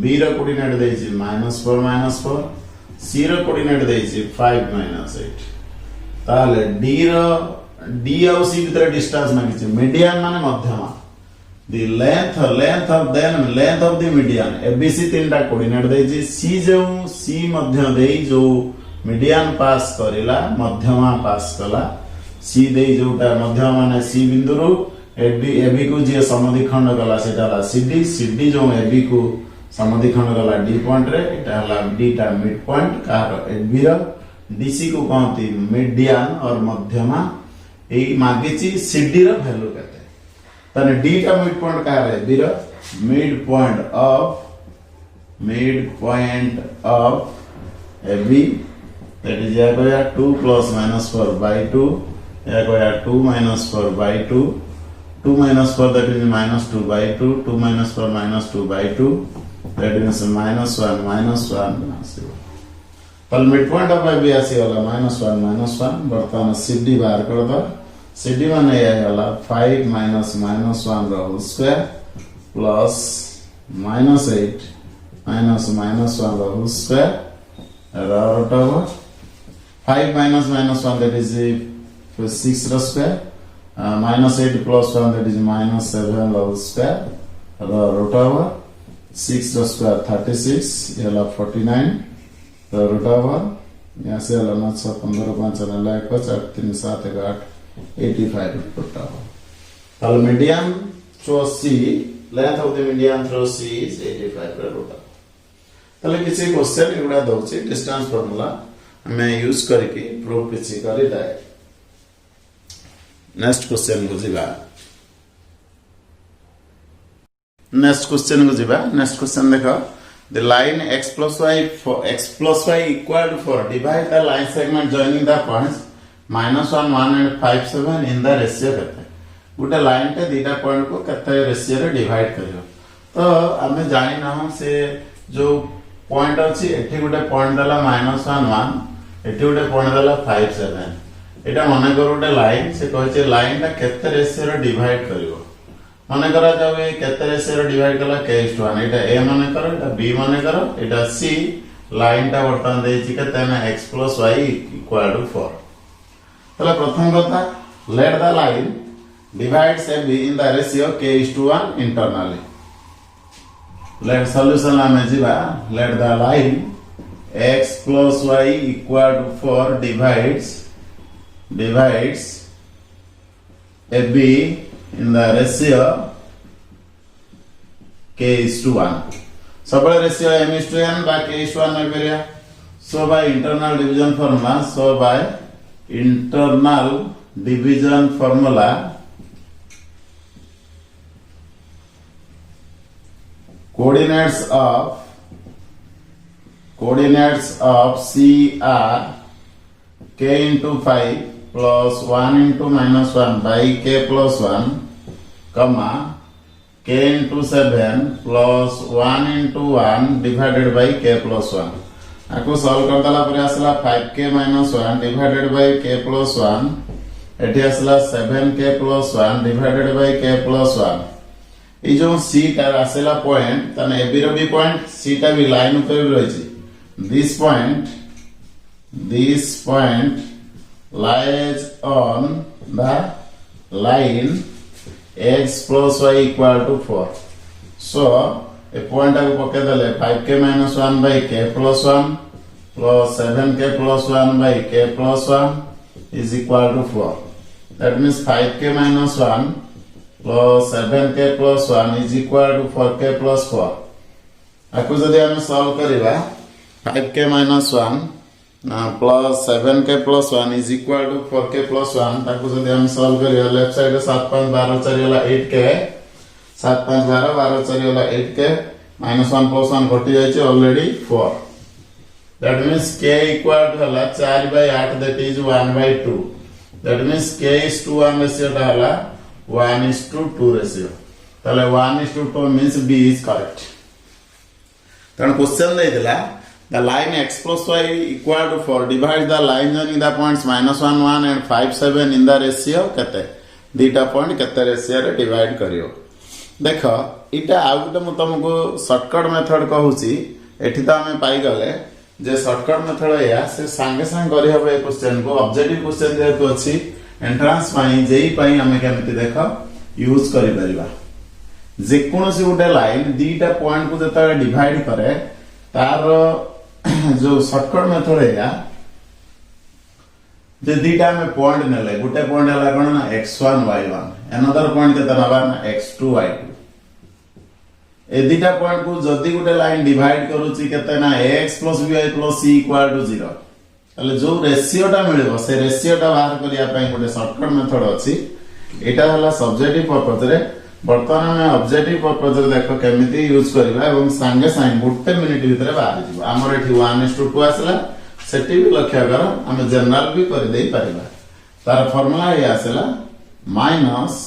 B रो कोऑर्डिनेट देछि -4 C रो कोऑर्डिनेट देछि 5 -8 ताले D और C भीतर डिस्टेंस मागिछि मीडियन माने मध्यमा the length of the median ABC तीनटा कोऑर्डिनेट देछि C जो C मध्य देई जो मीडियन पास करिला मध्यमा पास कला C देई जोटा मध्यमा माने C बिंदु रु AB को जे समद्विखंड कला सेटाला CD जो AB को समद्विखंड कला D पॉइंट रे एटा हला D टा मिड पॉइंट कार AB रो DC को कहती मीडियन और मध्यमा ए मागिछि CD रो वैल्यू केते तने D टा मिड पॉइंट कार है B रो mid point of AB that is या गया 2 plus -4 by 2 या गया 2 -4 by 2 2 -4 that is -2 by 2 2 -4 -2 by 2 that is -1 पल मिड पॉइंट ऑफ AB आसी वाला -1 बर्तमान CD बाहर कर दो CD माने ये वाला 5 -1 रो स्क्वायर प्लस -8 -1 रो square root over 5 -1 that is 6 रो स्क्वायर -8 plus 1 that is -7 रो स्क्वायर root over 6 रो स्क्वायर 36 ये ला 49 root over यहाँ से ला 9 15 5 ला 1 4 3 7 8 85 root over ताल median through C length of the median through C is 85 root over ताले किसी क्वेश्चन एगुडा दउछि डिस्टेंस फार्मूला हमें यूज करके प्रूफ किछि करि दाय नेक्स्ट क्वेश्चन को जिबा नेक्स्ट क्वेश्चन देखो the line x plus y equal to 4 divide the line segment joining the points -1 1 and 5 7 in the ratio केते गुटे लाइन पे दीटा पॉइंट को केते रेशियो रे डिवाइड करियो तो हमें जानि ना हम से जो पॉइंट अछि एठी गुटे पॉइंट दला -1 1 एठी गुटे पॉइंट दला 5 7 एटा माने कर गुटे लाइन से कहै छै लाइन ता केते रेशियो रे डिवाइड करियो माने करा जावे केते रेशियो रे डिवाइड कला k/1 एटा a माने करो एटा b माने करो एटा c लाइन ता वर्तमान देइ छि केते ना x + y = 4 तला प्रथम कथा let the line divides ab in the ratio k/1 internally let solution में जीवा let the line x plus y equal to 4 divides AB in the ratio k/1 सब ratio m/n by k/1 में करिया so by internal division formula coordinates of C are k into 5 plus 1 into minus 1 by k plus 1, comma k into 7 plus 1 into 1 divided by k plus 1. आपको solve कर दला पर आसला 5k minus 1 divided by k plus 1. एठी आसला 7k plus 1 divided by k plus 1. ये जो c टा आसला पॉइंट तने ए बी रो बी पॉइंट c टा भी लाइन ऊपर भी रहिछि. This point lies on the line x plus y equal to 4. So a point I will put 5k minus 1 by k plus 1 plus 7k plus 1 by k plus 1 is equal to 4. That means 5k minus 1 plus 7k plus 1 is equal to 4k plus 4. आपको जदि हम solve करिबा 5k minus 1 plus 7k plus 1 is equal to 4k plus 1. ताको जदि हम solve करिया left side 7 5 12 4 वाला 8k 7 5 12 12 4 वाला 8k minus 1 plus 1 घटी जाय छै already 4. That means k equal to हला 4 by 8 that is 1 by 2. That means k is to 1 ratio ता हला 1 is to 2 ratio. ताले 1 is to 2 means B is correct. तण क्वेश्चन दे दिला the line x plus y equal to 4 divide the line joining the points minus 1 1 and 5 7 in the ratio केते दीटा point केते ratio रे divide करियो. देखो इटा आ गुटे म तुमको शॉर्टकट मेथड कहूची. एठी त हमें पाई गले जे शॉर्टकट मेथड या से संगे संग करि हबे ए क्वेश्चन को ऑब्जेक्टिव क्वेश्चन जेहेतु अछि एंट्रेंस पाई जेई पाई हमें केमति देखो यूज करि परिबा. जे कोनोसी गुटे लाइन दीटा पॉइंट को जता डिवाइड करे तार जो शॉर्टकट मेथड है जे दीटा में पॉइंट नेले गुटे पॉइंट हला कोन ना x1 y1 अनदर पॉइंट केता नबा ना x2 y2. ए दीटा पॉइंट को जदी गुटे लाइन डिवाइड करूची केते ना ax plus by plus c equal to 0. तले जो रेशियो टा मिलबो से रेशियो टा बाहर करिया पई गुटे शॉर्टकट मेथड अछि. एटा हला सब्जेक्टिव पर्पस रे. वर्तमान में ऑब्जेक्टिव पर्पस रे देखो केमिति यूज करबा एवं संगे संगे गुटे मिनिट भीतर बाहर जिवो. हमर एठी 1:2 आसला सेटी भी लक्ष्य कर हम जनरल भी कर देई परिबा. तार फार्मूला ये आसला minus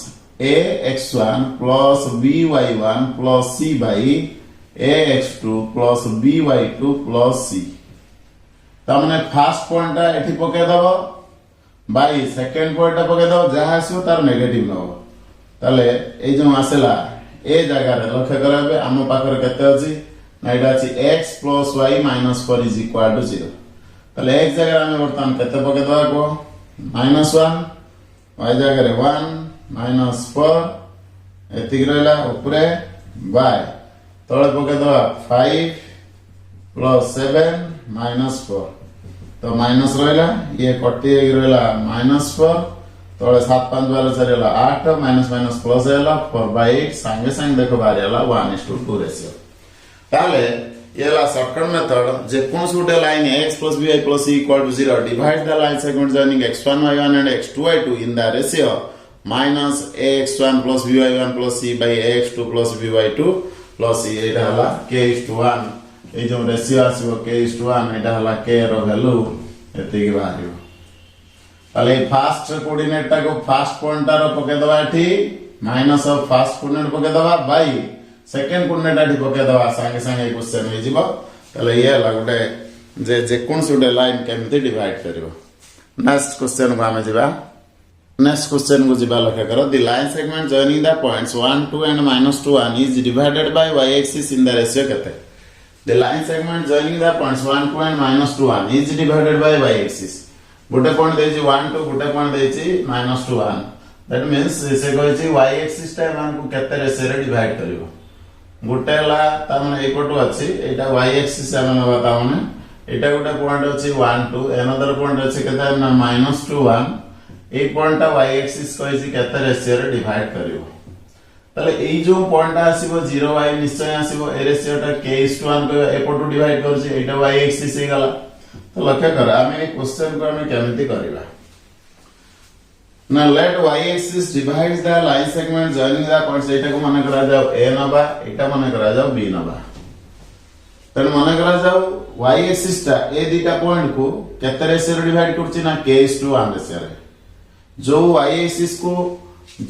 ax1 plus by1 plus c by ax2 plus by2 plus c. तमने फर्स्ट पॉइंट एठी पके दबो बाय सेकंड पॉइंट पके दबो जहा आसो तार नेगेटिव नो. ताले ए जो आसला ए जगह रे लक्ष्य करबे हम पाखर केते अछि ना एटा अछि x plus y minus 4 is equal to 0. ताले x जगह हम वर्तमान केते पके दबा को -1 y जगह रे 1 -4 एतिक रहला ऊपरे y तळे पके दबा 5 plus 7 minus 4 तो माइनस रहला ये कटि रहला -4 तळे 7 5 12 4 रहला 8 माइनस माइनस प्लस रहला 4/8 संगे संगे देखो बारे रहला 1:2 रेशियो. ताले येला shortcut method J conus Gute line x plus by plus c equal to 0 divide the line segment joining x1 y1 and x2 y2 in the ratio minus ax1 plus by1 plus c by ax2 plus by2 plus c. एटा हला k:1 ए जो ratio आसीबो k:1 एटा हला k रो value एति के बाहरियो. ताले first coordinate टा को first point रो पके दबा एठी माइनस ऑफ फर्स्ट कोऑर्डिनेट पके दबा बाय सेकंड कोऑर्डिनेट एठी पके दबा संगे संगे क्वेश्चन हो जिवो. ताले ये लागुटे जे कोन Sude line केमति divide करिवो. Next question को हमें जिबा. नेक्स्ट क्वेश्चन को जिबा लक्ष्य करो the line segment joining the points 1 2 and -2 1 is divided by y axis in the ratio केते. The line segment joining the points 1 2 and -2 1 is divided by y axis. Gute point देछि 1 2 गुटे point देछि -2 1. That means से कहै y axis टा मान को केते ratio रे डिवाइड करिवो. गुटे ला त माने ए पटो अछि एटा y axis हम नबा माने एटा गुटे पॉइंट अछि 1 2 अनदर पॉइंट अछि केते ना -2 1. ए पॉइंट y axis कहै छि केते रेशियो रे डिवाइड करिवो. ताले ए जो पॉइंट आसीबो 0 y निश्चय आसीबो ए रेशियो टा k:1 को ए पटो डिवाइड करछि एटा y axis हे गला. तो लक्ष्य कर आमे क्वेश्चन को आमे केमिति करिबा. ना late y axis divides the line segment joining the points. एटा को माने करा जाओ a नबा एटा माने करा जाओ b नबा. तने माने करा जाओ y axis टा ए दीटा पॉइंट को केते रेशियो रे डिवाइड करछि ना k:1 रेशियो रे. जो y एक्सिस को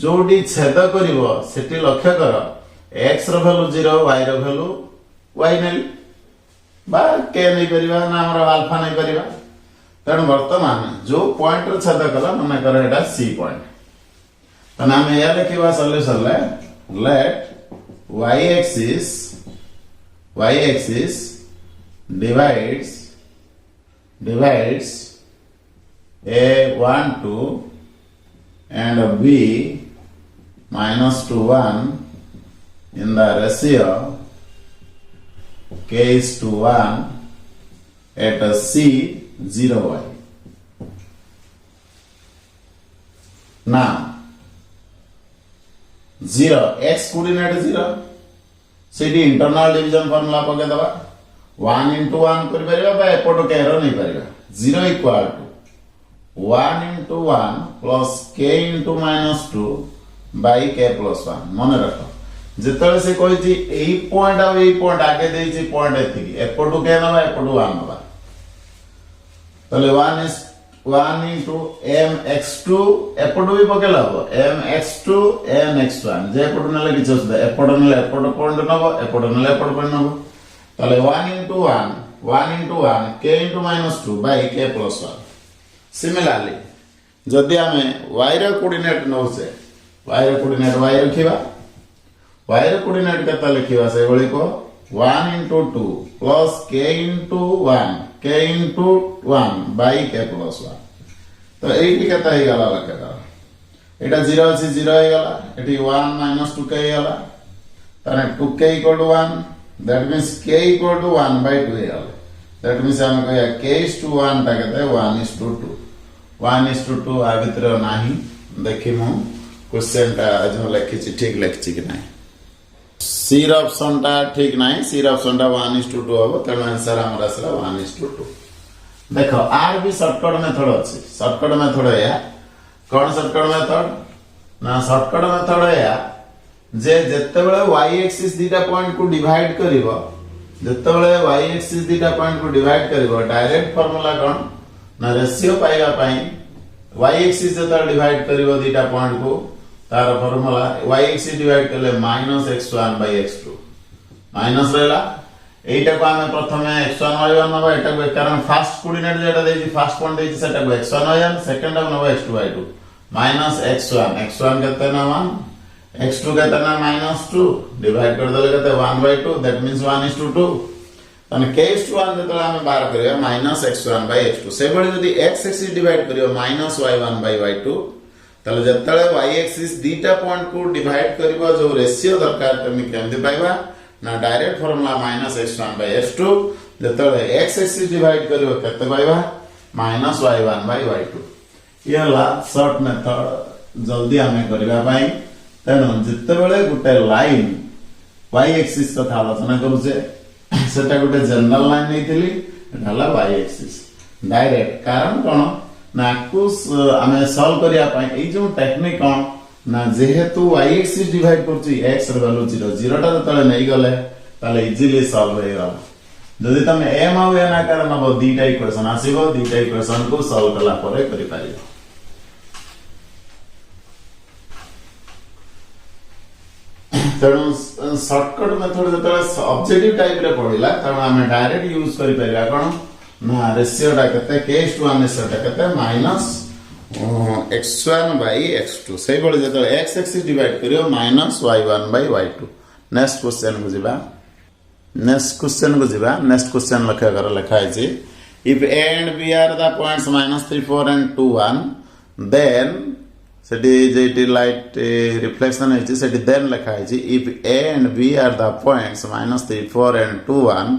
जोडी छेद करिवो सेठी लक्ष्य कर x रो वैल्यू 0 y रो वैल्यू y नेली बा k नै परिबा ना हमर अल्फा नै परिबा तण वर्तमान जो पॉइंट रो छेद कला मन कर एटा c पॉइंट तने हम या लिखिबा solution let y axis divides a1 2 and b minus to 1 in the ratio k is to 1 at c 0y. Now 0 x coordinate 0 Sethi internal division formula पके दबा 1 into 1 कर परिबा बा एपटो के एरो नै परिबा 0 equal to 1 into 1 plus k into minus 2 by k plus 1 मन रखो जेतले से कोइ जी एई पॉइंट आ एई पॉइंट आगे देई छी पॉइंट एति एपटो के नबा एपटो 1 नबा तले 1 is 1 into mx2 एपटो भी पके लाबो mx2 mx1 जे एपटो नले किछ असदा एपटो नले एपटो पॉइंट नबो एपटो नले एपटो पॉइंट नबो तले 1 into 1 k into minus 2 by k plus 1 similarly जदि आमे y रो कोऑर्डिनेट नौसे y रो कोऑर्डिनेट y रखिबा y रो कोऑर्डिनेट कता लिखिबा से बळी को 1 into 2 plus k into 1 by k plus 1 तो एठी कता हे गला लखा एटा 0 अछि 0 हे गला एठी 1 minus 2k हे गला तने 2k equal to 1 that means k equal to 1 by 2 हे गला that means हम कहया k is to 1 ता कहते 1 is to 2 1 is to 2 आ भीतर नाही देखिमु क्वेश्चन ता जो लिखि छी ठीक लिखि छी कि नाही सी र ऑप्शन ता ठीक नाही सी र ऑप्शन ता 1 is to 2 हो तने आंसर हमरा असला 1 is to 2 देखो आर भी शॉर्टकट मेथड अछि शॉर्टकट मेथड या कोन शॉर्टकट मेथड ना शॉर्टकट मेथड या जे जत्ते बेले y एक्सिस दीटा पॉइंट को डिवाइड करिवो जत्ते बेले y एक्सिस दीटा पॉइंट को डिवाइड करिवो डायरेक्ट फार्मूला कोन ना रेशियो पाइबा पई y एक्सिस जता डिवाइड करिवो दीटा पॉइंट को तार फार्मूला y एक्सिस डिवाइड करले -x1 / x2 माइनस रहला एटा को हमें प्रथमे x1 y1 नबा एटा को कारण फर्स्ट कोऑर्डिनेट जेटा देछि फर्स्ट पॉइंट देछि सेटा को x1 y1 सेकंड को नबा x2 y2 -x1 केते ना 1 x2 केते ना -2 डिवाइड कर देले केते 1/2 दैट मींस 1:2 तने k is to 1 जेतला हमें बाहर करियो -x1 / x2 से बळे जदी x एक्सिस डिवाइड करियो -y1 / y2 तले जेतले y एक्सिस दीटा पॉइंट को डिवाइड करिवो जो रेशियो दरकार तमे केमदि पाइबा ना direct formula -x1 / x2 जेतले x axis divide करियो केते पाइबा -y1 / y2 येला शॉर्ट मेथड जल्दी हमें करिबा पई तेनो जत्ते बेले गुटे लाइन y एक्सिस कथा आलोचना करूचे सेटा गुटे जनरल लाइन नैथिली ढाला y एक्सिस डायरेक्ट कारण कोन ना कुस हमें सॉल्व करिया पई ए जो टेक्निक कोन ना जेहेतु y एक्सिस डिवाइड करछि x र वैल्यू 0 टा तले नै गले ताले इजीली सॉल्व हे गला जदि तमे m आ n आकार नबो दीटा इक्वेशन आसीबो दीटा इक्वेशन को सॉल्व कला परे करि पारिबो तेणु शॉर्टकट मेथड जतले ऑब्जेक्टिव टाइप रे पढिला तेणु हमें डायरेक्ट यूज करि परिबा कोन ना रेशियो टा कते k/1 रेशियो टा कते -x1 / x2 से बळे जतले x एक्सिस डिवाइड करियो -y1 / y2 नेक्स्ट क्वेश्चन को जिबा नेक्स्ट क्वेश्चन लिखा है जी if a and b are the points -3 4 and 2 1 then Sethi jetty light reflection है सेठी देन लिखा है if a and b are the points -3 4 and 2 1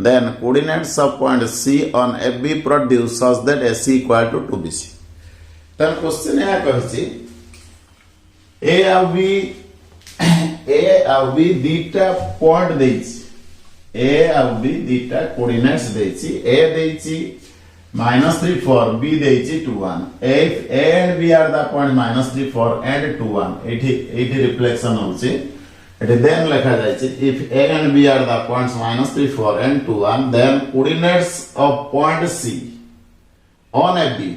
then coordinates of point c on AB produce such that AC equal to 2BC then question है कहछि a और b दीटा point देछि a और b दीटा coordinates देछि a देछि -3 4 b देछि 2 1 if a and b are the point -3 4 and 2 1 एठी reflection होछि एठी देन लिखा जाय छै if a and b are the points -3 4 and 2 1 then coordinates of point c on AB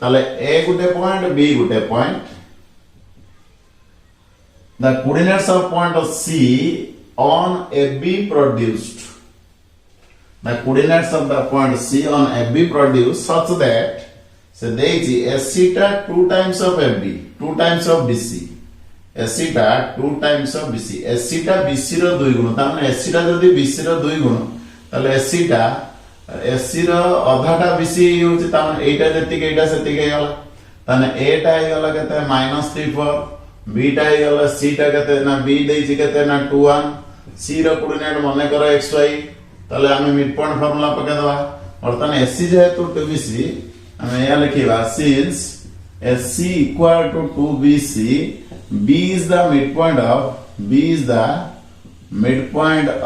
ताले ए गुटे पॉइंट बी गुटे point the coordinates of point of C on AB produced the coordinates of the point C on AB produced such that से देइछि AC टा 2 times of AB 2 times of BC AC टा 2 times of BC AC टा BC रो 2 गुण ताने AC टा जदी BC रो 2 गुण ताले AC टा AC रो आधाटा BC होछि ताने एटा जति एटा सेति गला ताने A टा गला केते -3 B टा गला C टा केते ना B देइछि केते ना 2 1 C रो कोऑर्डिनेट मने करो xy ताले आमे मिड पॉइंट फार्मूला पके दवा वर्तमान AC जेहेतु 2BC आमे या लिखिबा since AC equal to 2BC B is the midpoint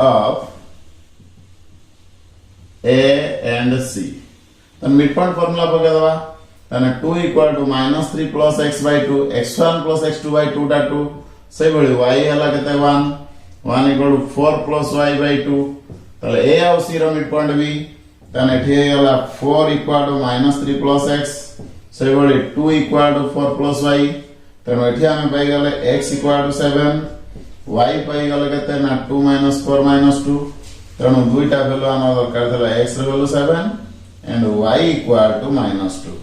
of A and C तो मिड पॉइंट फार्मूला पके दवा ताने 2 equal to -3 plus x by 2 x1 plus x2 by 2 टा 2 से बळी y हला केते 1 equal to 4 plus y by 2 ताले A और C रो मिड पॉइंट B ताने एठी गला 4 equal to -3 plus x से बळी 2 equal to 4 plus y ताने एठी हमें पाई गले x equal to 7 y पाई गले केते ना 2 - 4 - 2 ताने दुईटा वैल्यू आना दरकार थला x रो value 7 and y equal to -2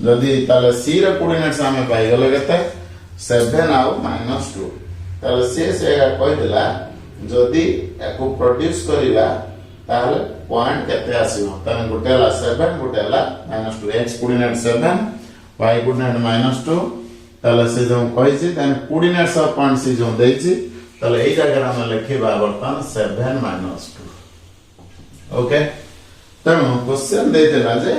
जदी ताले C रो कोऑर्डिनेट्स हमें पाई गले केते 7 और -2 ताले से कहि दिला जदी एको प्रोड्यूस करिवा ताले पॉइंट केते आसीबो तने गुटेला 7 गुटेला -2 x कोऑर्डिनेट 7 y कोऑर्डिनेट -2 ताले से जो कहिछि तने कोऑर्डिनेट्स ऑफ पॉइंट से जो देछि ताले एई जगह हम लिखिबा बर्तन 7 -2 ओके तनो क्वेश्चन दे देला जे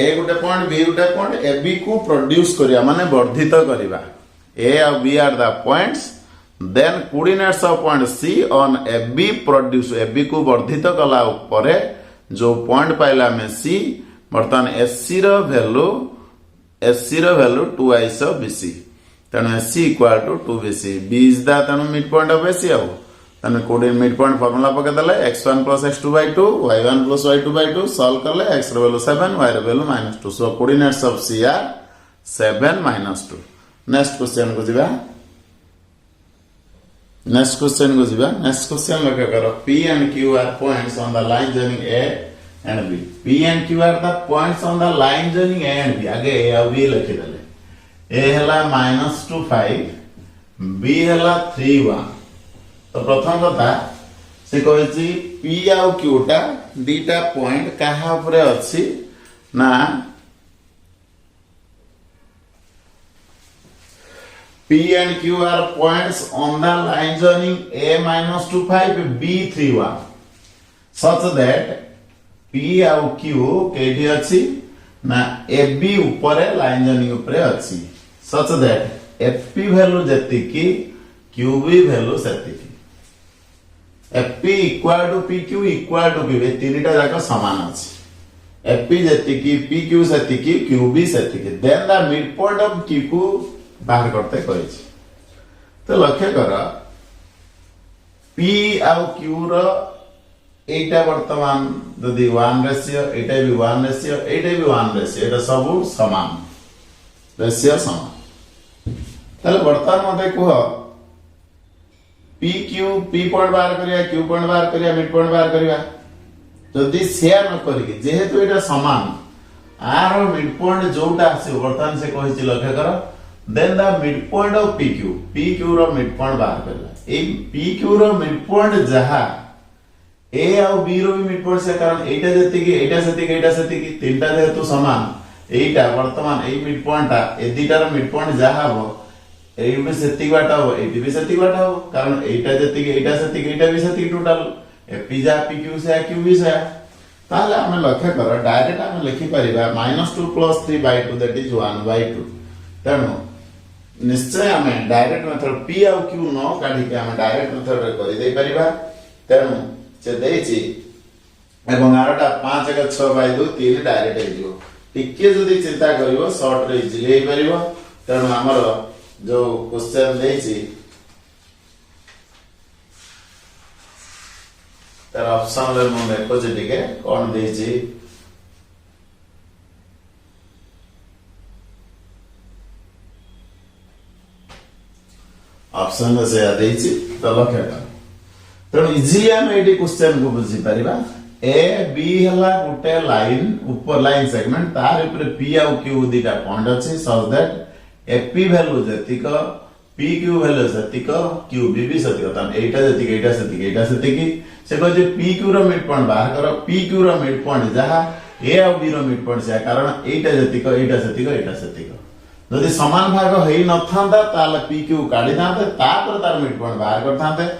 ए गुटे पॉइंट बी गुटे पॉइंट ए बी को प्रोड्यूस करिया माने वर्धित करिवा A और B are the points then coordinates of point C on AB produce AB को वर्धित कला उपरे जो पॉइंट पाइला में C वर्तमान SC रो वैल्यू 2i of BC तने SC equal to 2BC B is the तने मिड पॉइंट ऑफ AC आउ तने कोऑर्डिनेट मिड पॉइंट फार्मूला पके दले x1 plus x2 by 2 y1 plus y2 by 2 solve करले x रो वैल्यू 7 y रो value -2 so coordinates of C are 7 -2 next question को जीवा नेक्स्ट क्वेश्चन लगा करो P and Q are points on the line joining A and B P and Q are the points on the line joining A and B आगे A और B लिखि दले A हला -2 5 B हला 3 1 तो प्रथम कथा से कहछि P और Q टा दीटा पॉइंट काहा ऊपर अछि ना P and Q are points on the line joining A -2 5 B 3 1 such that P और Q केठी अछि ना AB ऊपर लाइन joining ऊपर अछि such that FP वैल्यू जति की QB वैल्यू सेति की FP equal to PQ equal to QB तीनटा जाक समान अछि FP जति की PQ सेति की QB सेति की then the midpoint of Q को बाहर करते कहिछि तो लक्ष्य कर P और Q रो एटा वर्तमान यदि 1 रेशियो एटा भी 1 रेशियो एटा भी 1 रेशियो एटा सब समान रेशियो समान तले वर्तमान मते को P Q P पॉइंट बाहर करिया Q पॉइंट बाहर करिया मिड पॉइंट बाहर करिया यदि शेयर न करिके जेहेतु एटा समान आर मिड पॉइंट जोटा आसी वर्तमान से कहिछि लक्ष्य कर then the midpoint of PQ row midpoint बाहर करला ए PQ रो midpoint जहा A और B रो भी midpoint से कारण एटा जति की एटा सति की तीनटा जेहेतु समान एटा वर्तमान ए midpoint ता ए दीटा रो midpoint जहा हो ए भी सति बाटा हो ए भी सति बाटा हो कारण एटा जति की एटा भी सति टोटल P जा PQ से Q भी से ताले हम लक्ष्य कर डायरेक्ट हम लिखि परिबा -2 + 3/2 दैट इज 1/2 तनो निश्चय हमें डायरेक्ट मेथड P और Q न काढी के हम डायरेक्ट मेथड रे करि दे परिबा तेनु से देछि एवं आरटा 5 * 6/2 3 डायरेक्ट हे जो टिके जदी चिंता करिवो शॉर्ट रे इजीली हे परिबो तेनु हमर जो क्वेश्चन देछि तर ऑप्शन रे मु देखो जे टिके कोन देछि ऑप्शन में से देछि तो लक्ष्य कर तेणु इजिली हम एटी क्वेश्चन को बुझी परिबा ए बी हला गुटे लाइन ऊपर लाइन सेगमेंट तार ऊपर पी आउ क्यू दीटा पॉइंट अछि सो दैट एपी वैल्यू जतिक पी क्यू वैल्यू जतिक क्यू बी भी जतिक तन एटा जतिक एटा सतिक से कह जे पी क्यू रो मिड पॉइंट बाहर करो पी क्यू रो मिड पॉइंट जहा ए आउ बी रो मिड पॉइंट से कारण एटा जतिक एटा सतिक जदि समान भाग हेई न थांदा ताले पी क्यू काढी थांते तापर तार मिड पॉइंट बाहर कर थांते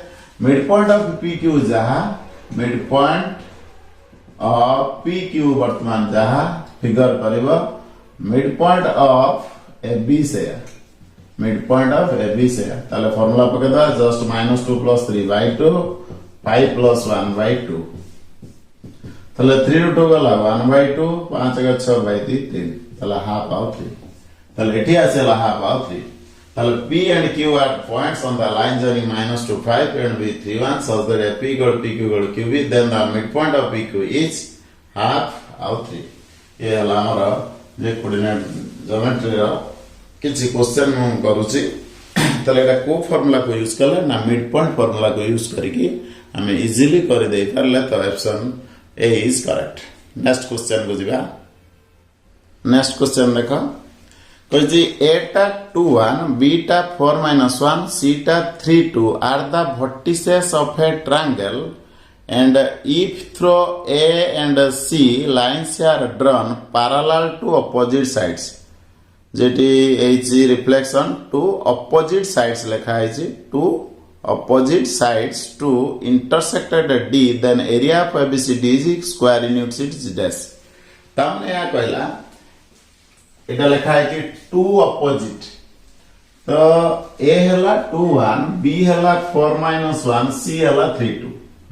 mid point of P Q जहा mid point of P Q वर्तमान जहा फिगर करिवो mid point of A B से mid point of A B से ताले फार्मूला पके दा जस्ट -2 + 3/2 5 + 1/2 ताले 3 * 2 गला 1/2 5 का 6/3 ताले हाफ आउट 3 ताले एठी आसेला हाफ आउट 3 ताले P and Q are points on the line joining -2 to 5 and with 3 1 so that P equal to PQ equal to QB then the midpoint of PQ is half out 3 ये हला हमर जे coordinate geometry रो किछि question हम करूची ताले एटा को formula को use करले ना मिड पॉइंट फार्मूला को यूज करिकि हमें इजीली कर दे परले तो option A is correct next question को जिबा नेक्स्ट क्वेश्चन देखो कहि एटा 2 1 बीटा 4 - 1 सीटा 3 2 are the vertices of a triangle and if through A and C lines are drawn parallel to opposite sides जेटी एची रिफ्लेक्शन टू opposite sides लिखा है to opposite sides to intersected D then area of ABCD is square units is dash तमने या कहला एटा लिखा है कि टू अपोजिट तो ए हला 2 1 बी हला 4 - 1 सी हला 3 2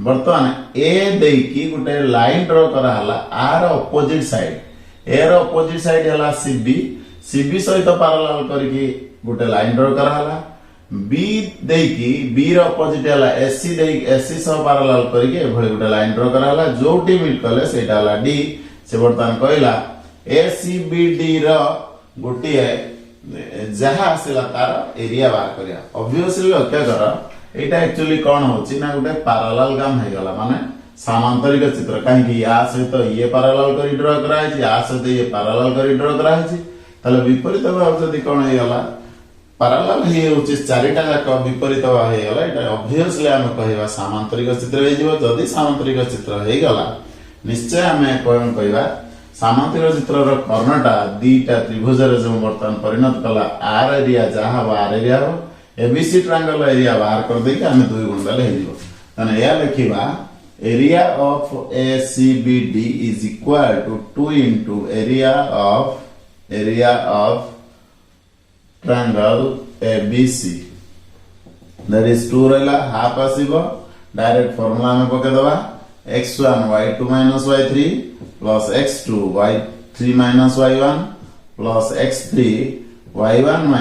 वर्तमान ए देई की गुटे लाइन ड्रा करा हला आर अपोजिट साइड ए रो अपोजिट साइड हला सीबी सहित पैरेलल करके गुटे लाइन ड्रा करा हला बी देई की बी रो अपोजिट हला एससी देई एससी सह पैरेलल करके एभଳି गुटे लाइन ड्रा करा हला जोटी मिट कले सेटा हला डी से वर्तमान कहला ACBD रो गोटी है जहा आसिला तार एरिया बाहर करिया ऑब्वियसली लक्ष्य कर एटा एक्चुअली कोन होची ना गोटे पैरेलल गाम हे गला माने समांतरिक चित्र काहे कि या सहित ये पैरेलल करी ड्रा करा है या सहित ये पैरेलल करी ड्रा करा है तले विपरीत भाव जदी कोन हे गला पैरेलल हे होची चारिटा जाक विपरीत भाव हे गला एटा ऑब्वियसली हम कहबा समांतरिक चित्र हे जिवो जदी समांतरिक चित्र हे गला निश्चय हमें कोन कहबा समांतरिक चित्र रो कर्णटा दीटा त्रिभुज रे जो वर्तमान परिणत कला आर एरिया जहा आर एरिया हो एबीसी ट्रायंगल एरिया बाहर कर दे के हमें दुई गुणल हे जिवो तने या लिखिबा area of ACBD is equal to 2 into area of triangle ABC that is 2 रहला हाफ आसीबो डायरेक्ट फार्मूला में पके दबा x1 y2 - y3 plus x2 y3 - y1 plus x3 y1 -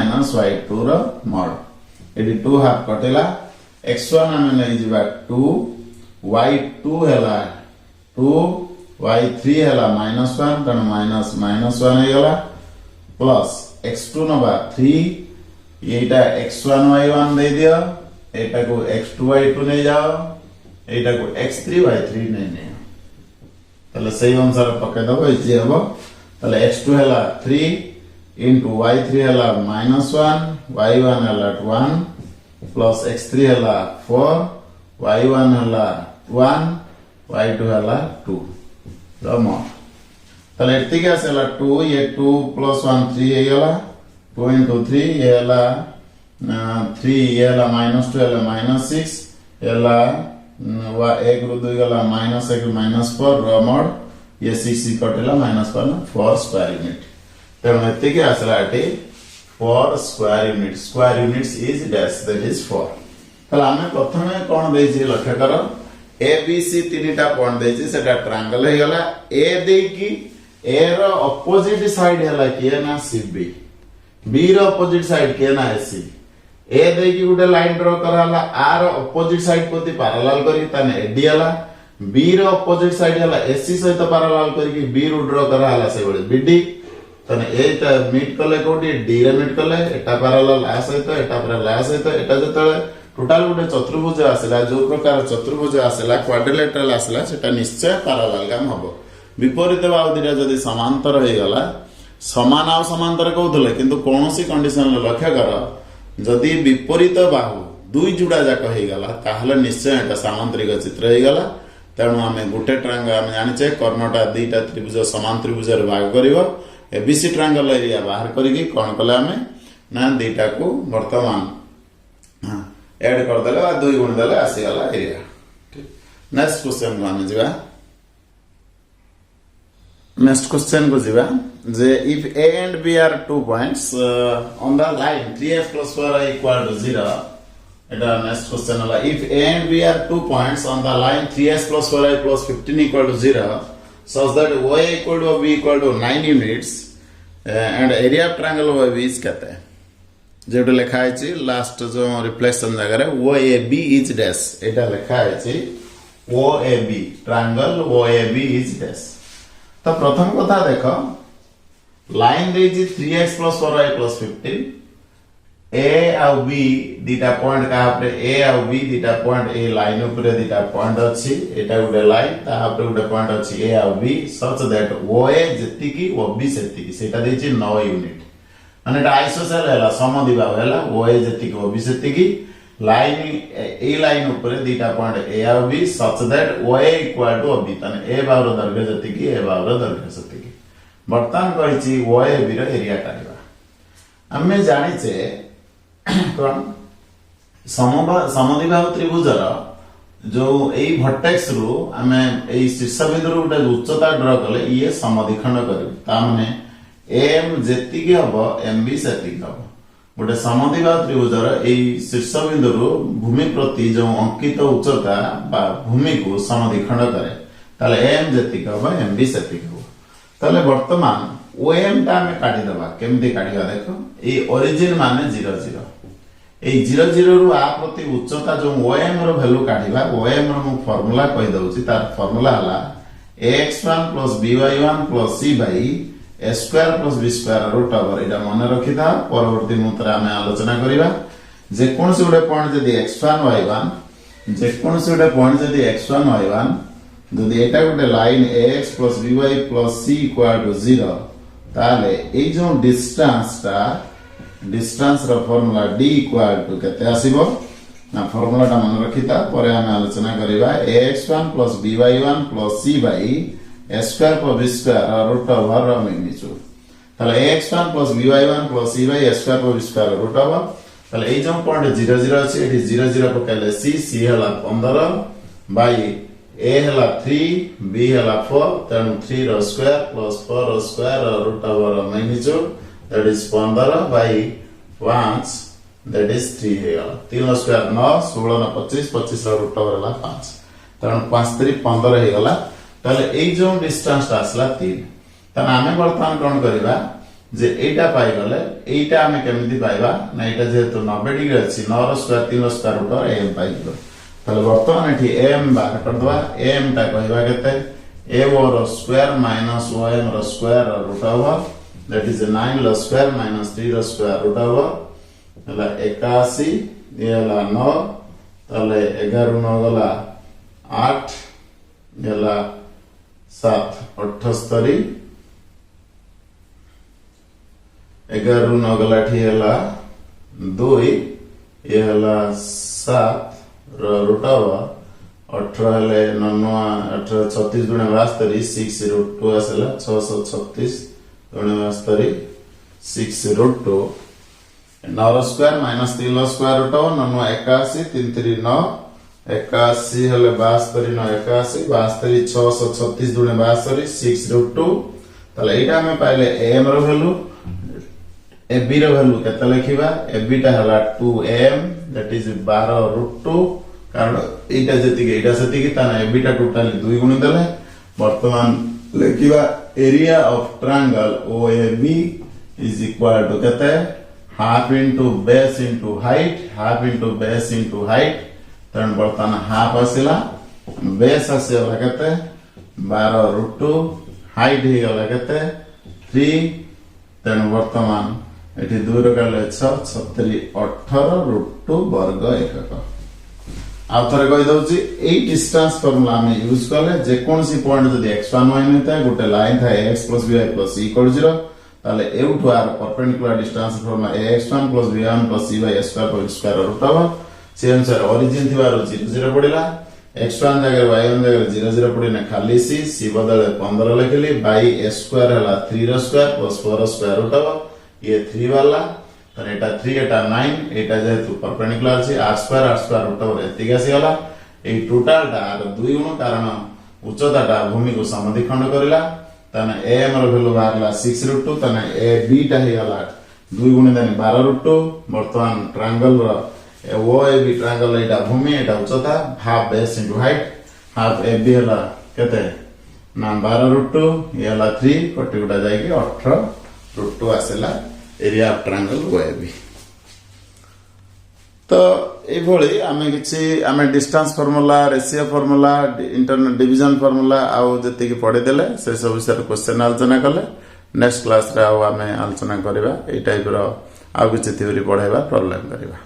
y2 रो mod एडी 2 हाफ कटेला x1 हमें नै जिबा 2 y2 हैला 2 y3 हैला -1 तन -1 हे गला प्लस x2 नबा 3 एटा x1 y1 दे दियो एटा को x2 y2 नै जाओ एटा को x3 y3 नै तले सही अनुसार पके दबो इजी हबो तले x2 हैला 3 into y3 हैला -1 y1 हैला 1 plus x3 हैला 4 y1 हैला 1 y2 हैला 2 रमो तले एति के हैला 2 ये 2 plus 1 3 हे गला 2 into 3 ये हैला 3 ये हैला -2 हैला -6 हैला एक रो 2 गला -1 -4 रमोड ये 6 कटेला -4 स्क्वायर यूनिट तेणु एति के आसला eighty 4 square units is dash that is 4 तला हमें प्रथमे कोन देछि लक्ष्य करो ABC तीनटा पॉइंट देछि सेटा ट्रायंगल हे गला A दे की A रो अपोजिट साइड हैला के ना CB B रो अपोजिट साइड के ना AC ए दे की गुटे लाइन ड्रा कराला आर अपोजिट साइड प्रति पैरेलल करी तने एडी हला बी रो अपोजिट साइड हला एसी सहित पैरेलल करी बी रो ड्रा कराला से बडे बीडी तने एटा मीट कले कोटी डी रे मीट कले एटा पैरेलल आ सहित एटा पैरेलल आ सहित एटा जतले टोटल गोटे चतुर्भुज आसला जो प्रकार चतुर्भुज आसला क्वाड्रिलेटरल आसला सेटा निश्चय पैरेललोग्राम हबो विपरीत बाहुदीटा जदि समांतर हो गला समान आ समांतर कहउथले किंतु कोनोसी कंडीशन लक्ष्य कर जदि विपरीत बाहु दुई जुड़ा जाक हो गला ताहले निश्चय एटा सामांतरिक चित्र हो गला तेणु आम गोटे ट्रायंगल आम जाने कर्णटा दुईटा त्रिभुज समान त्रिभुज भाग कर एबीसी ट्रायंगल एरिया बाहर करके कौन कले आम ना दुईटा को बर्तमान एड करदे दुई गुण देले आसीगला एरिया। नेक्स्ट क्वेश्चन को आम जा नेक्स्ट क्वेश्चन को जीवा जे if a and b are 2 points on the line 3x plus 4y equal to 0 eta next question hala if a and b are 2 points on the line 3x plus 4y plus 15 equal to 0 such that y equal to b equal to 9 units and area of triangle OAB is kete जेटा लिखा है last जो reflection जगह OAB is dash एटा लिखा है OAB triangle OAB is dash. तो प्रथम कथा देख लाइन देजी 3x plus 4y plus 15 a और b दीटा पॉइंट का आपरे a और b दीटा पॉइंट a लाइन ऊपर दीटा पॉइंट अछि एटा गुडे लाइन ता आपरे गुडे पॉइंट अछि a और b सच दैट OA जति की OB सेति की सेटा देछि 9 यूनिट माने एटा आइसोसेल हैला समद्विबाहु हैला OA जति की OB सेति की लाइन ए लाइन ऊपर दीटा पॉइंट a और b such that OA equal to OB तने a बाहुर दैर्घ्य जति की a बाहुर दैर्घ्य सेति की वर्तमान कहिछि OAB रो एरिया काढिबा हमें जानि छे कोन समद्विबाहु त्रिभुजर जो एई वर्टेक्स रु हमें एई शीर्ष बिंदु रु उटा उच्चता ड्रा कले ये समद्विखंड करिब ता माने m जेति की हबो mb सेति की हबो गोटे समद्विबाहु त्रिभुजर एई शीर्ष बिंदु रु भूमि प्रति जो अंकित उच्चता बा भूमि को समद्विखंड करे ताले m जेति की हबो mb सेति की हबो ताले वर्तमान OM ता हमें काढी दबा केमति काढिबा देखो ए ओरिजिन माने 0 0 ए 0 0 रु आ प्रति उच्चता जो OM रो वैल्यू काढिबा OM रो मु फार्मूला कहि दउची तार फार्मूला हला ax1 + by1 + c by a square + b square root over एटा मन रखिदा परवर्ती मुद्रा में आलोचना करिबा जे कोन से उडे पॉइंट जदी x1 y1 जे कोन से उडे पॉइंट जदी x1 y1 जदी एटा गुटे लाइन ax + by + c = 0 ताले ए जो डिस्टेंस रो फार्मूला d = केते आसीबो ना फार्मूला ता मन रखिता परे हम आलोचना करिबा ax1 + by1 + c by a square + b square root over रो मैग्नीट्यूड ताले ax1 + by1 + c by a square + b square root over ताले ए जो पॉइंट 0 0 अछि एठी 0 0 पकाले c हला 15 बाय a हला 3 b हला 4 तेणु 3 रो स्क्वायर + 4 रो square root over magnitude that is 15 by 5 that is 3 हेला 3 रो स्क्वायर 9 16 रो 25 25 रो रूट ओवर हला 5 तेणु 5 3 15 हेगला ताले ए जो डिस्टेंस आसला 3 तने आमे वर्तमान कोन करबा जे एटा पाई गले एटा आमे केमिति पाइबा ना एटा जेतु 90 डिग्री अछि 9 रो स्क्वायर 3 रो स्क्वायर रूट ओवर m पाई गलो ताले वर्तमान एठी m बाहर कर दवा m ता कहबा केते a रो स्क्वायर माइनस m रो square root over that is 9 रो स्क्वायर माइनस 3 रो स्क्वायर रूट ओवर हला 81 ये हला 9 ताले 11 9 गला 8 हला 7 78 11 9 गला ठी हला 2 ये हला 7 रूट ओवर 18 हले 9 18 36 गुणे 72 6 रूट 2 आसला 636 गुणे 72 6 रूट 2 9 रो स्क्वायर माइनस 3 रो स्क्वायर रूट ओवर 9 81 3 3 9 81 हले 72 9 81 72 636 गुणे 72 6 रूट 2 ताले एटा हमें पाइले m रो वैल्यू ab रो वैल्यू केते लिखिबा ab टा हला 2m दैट इज 12 रूट 2 कारण एटा जति के एटा सति के ताना ab टा टोटली 2 गुण देले वर्तमान लिखिबा area of triangle OAB is equal to केते half into base into height तन वर्तमान हाफ आसिला बेस आसिला केते 12 रूट 2 हाइट हे गला केते 3 तेणु वर्तमान ये 2 रकाले 6 36 18 √2 वर्ग एकक आउ थे कहीदे यही डिस्टेंस फर्मुला आम यूज कले जेकोसी पॉइंट जब x1 y होता है गोटे लाइन था ax + by + इक्वल 0 ताले एउठु आर perpendicular distance formula ax1 + b1 + c/a² √2 से अनुसार ओरिजिन थिबार 0 0 पड़िला x1 जगह y1 जगह 0 0 पड़िना खाली c बदले 15 लिखली बाई a² हला 3 रो स्क्वायर + 4 रो स्क्वायर √2 ये 3 वाला तर एटा 3 एटा 9 एटा जेहेतु परपेंडिकुलर अछि r² √2 एतिक आसी गला ए टोटल टा 2 गुण कारण उच्चताटा भूमि को समद्विखंड करिला तने am रो वैल्यू बाहरला 6 √2 तने a b टा हे गला 2 गुण देने 12 √2 वर्तमान ट्रायंगल रो OAB ट्रायंगल एटा भूमि एटा उच्चता half base into height half AB हला केते ना 12 √2 ये हला 3 कोटी गुडा जाई के 18 √2 आसेला एरिया ऑफ ट्रायंगल OAB तो ये भली आमे किछि आमे distance formula ratio formula internal division formula आउ जति की पढि देले से सब विषय क्वेश्चन आलोचना कले नेक्स्ट क्लास रे आउ आमे आलोचना करबा ए टाइप रो आउ किछि थ्योरी पढाइबा प्रॉब्लम करबा।